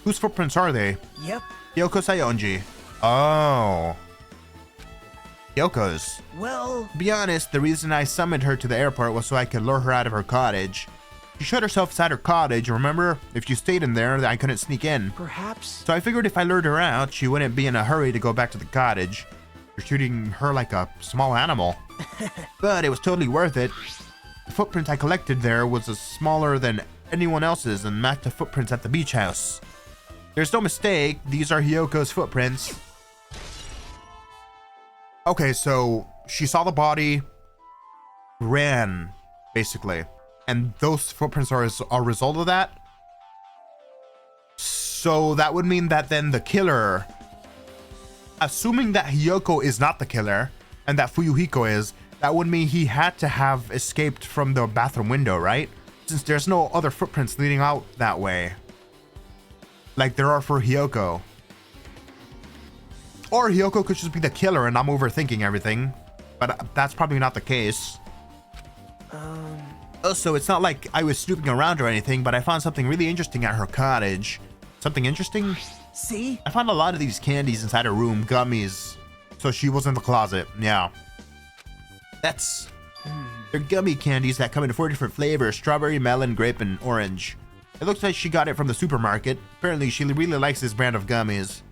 Whose footprints are they? Yep. Hyoko Sayonji. Oh. Hyoko's. Well... To be honest, the reason I summoned her to the airport was so I could lure her out of her cottage. She shut herself inside her cottage, remember? If she stayed in there, I couldn't sneak in. Perhaps... So I figured if I lured her out, she wouldn't be in a hurry to go back to the cottage. You're treating her like a small animal. But it was totally worth it. The footprint I collected there was smaller than anyone else's and matched the footprints at the beach house. There's no mistake, these are Hyoko's footprints. Okay, so she saw the body, ran, basically. And those footprints are a result of that? So that would mean that then the killer, assuming that Hyoko is not the killer, and that Fuyuhiko is, that would mean he had to have escaped from the bathroom window, right? Since there's no other footprints leading out that way. Like there are for Hyoko. Or Hyoko could just be the killer and I'm overthinking everything. But that's probably not the case. Also, it's not like I was snooping around or anything, but I found something really interesting at her cottage. Something interesting? See? I found a lot of these candies inside her room, gummies. So she was in the closet, yeah. That's... They're gummy candies that come in 4 different flavors: strawberry, melon, grape, and orange. It looks like she got it from the supermarket. Apparently, she really likes this brand of gummies.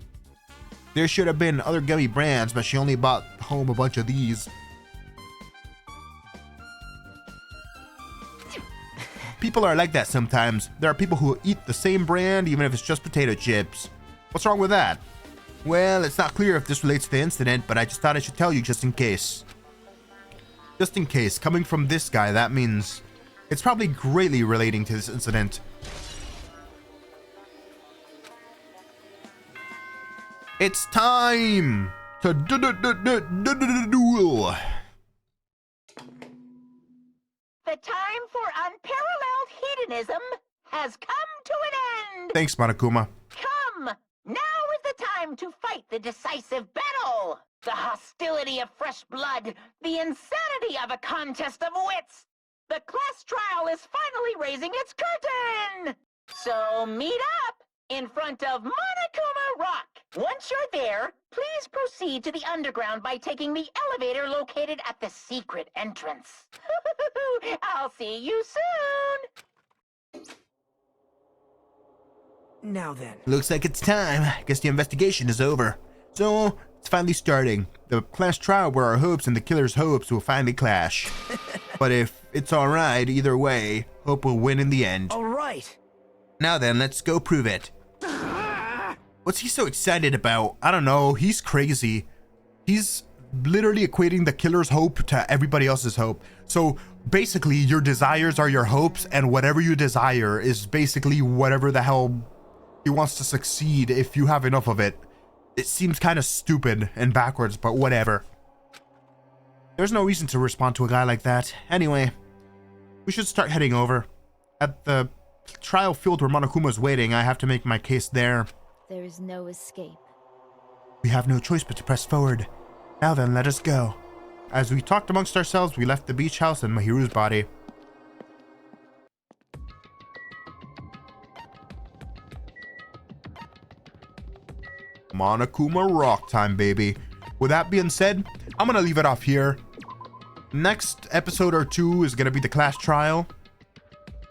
There should have been other gummy brands, but she only bought home a bunch of these. People are like that sometimes. There are people who eat the same brand even if it's just potato chips. What's wrong with that? Well, it's not clear if this relates to the incident, but I just thought I should tell you just in case. Just in case, coming from this guy, that means it's probably greatly relating to this incident. It's time to duel. The time for unparalleled hedonism has come to an end! Thanks, Monokuma. Come! Now is the time to fight the decisive battle! The hostility of fresh blood, the insanity of a contest of wits! The class trial is finally raising its curtain! So meet up in front of Monokuma Rock! Once you're there, please proceed to the underground by taking the elevator located at the secret entrance. I'll see you soon! Now then. Looks like it's time. Guess the investigation is over. So, it's finally starting. The class trial where our hopes and the killer's hopes will finally clash. But if it's alright, either way, hope will win in the end. Alright. Now then, let's go prove it. What's he so excited about? I don't know, he's crazy. He's literally equating the killer's hope to everybody else's hope. So basically, your desires are your hopes, and whatever you desire is basically whatever the hell he wants to succeed if you have enough of it. It seems kind of stupid and backwards, but whatever. There's no reason to respond to a guy like that. Anyway, we should start heading over. At the trial field where Monokuma's waiting, I have to make my case there. There is no escape. We have no choice but to press forward. Now then, let us go. As we talked amongst ourselves, we left the beach house and Mahiru's body. Monokuma rock time, baby. With that being said, I'm gonna leave it off here. Next episode or two is gonna be the class trial.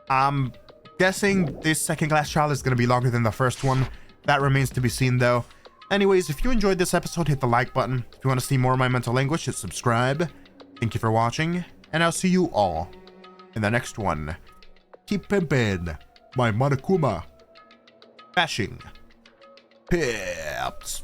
I'm guessing this second class trial is gonna be longer than the first one. That remains to be seen though. Anyways, if you enjoyed this episode, hit the like button. If you want to see more of my mental anguish, hit subscribe. Thank you for watching, and I'll see you all in the next one. Keep pimpin' my Monokuma. Bashing. Pips.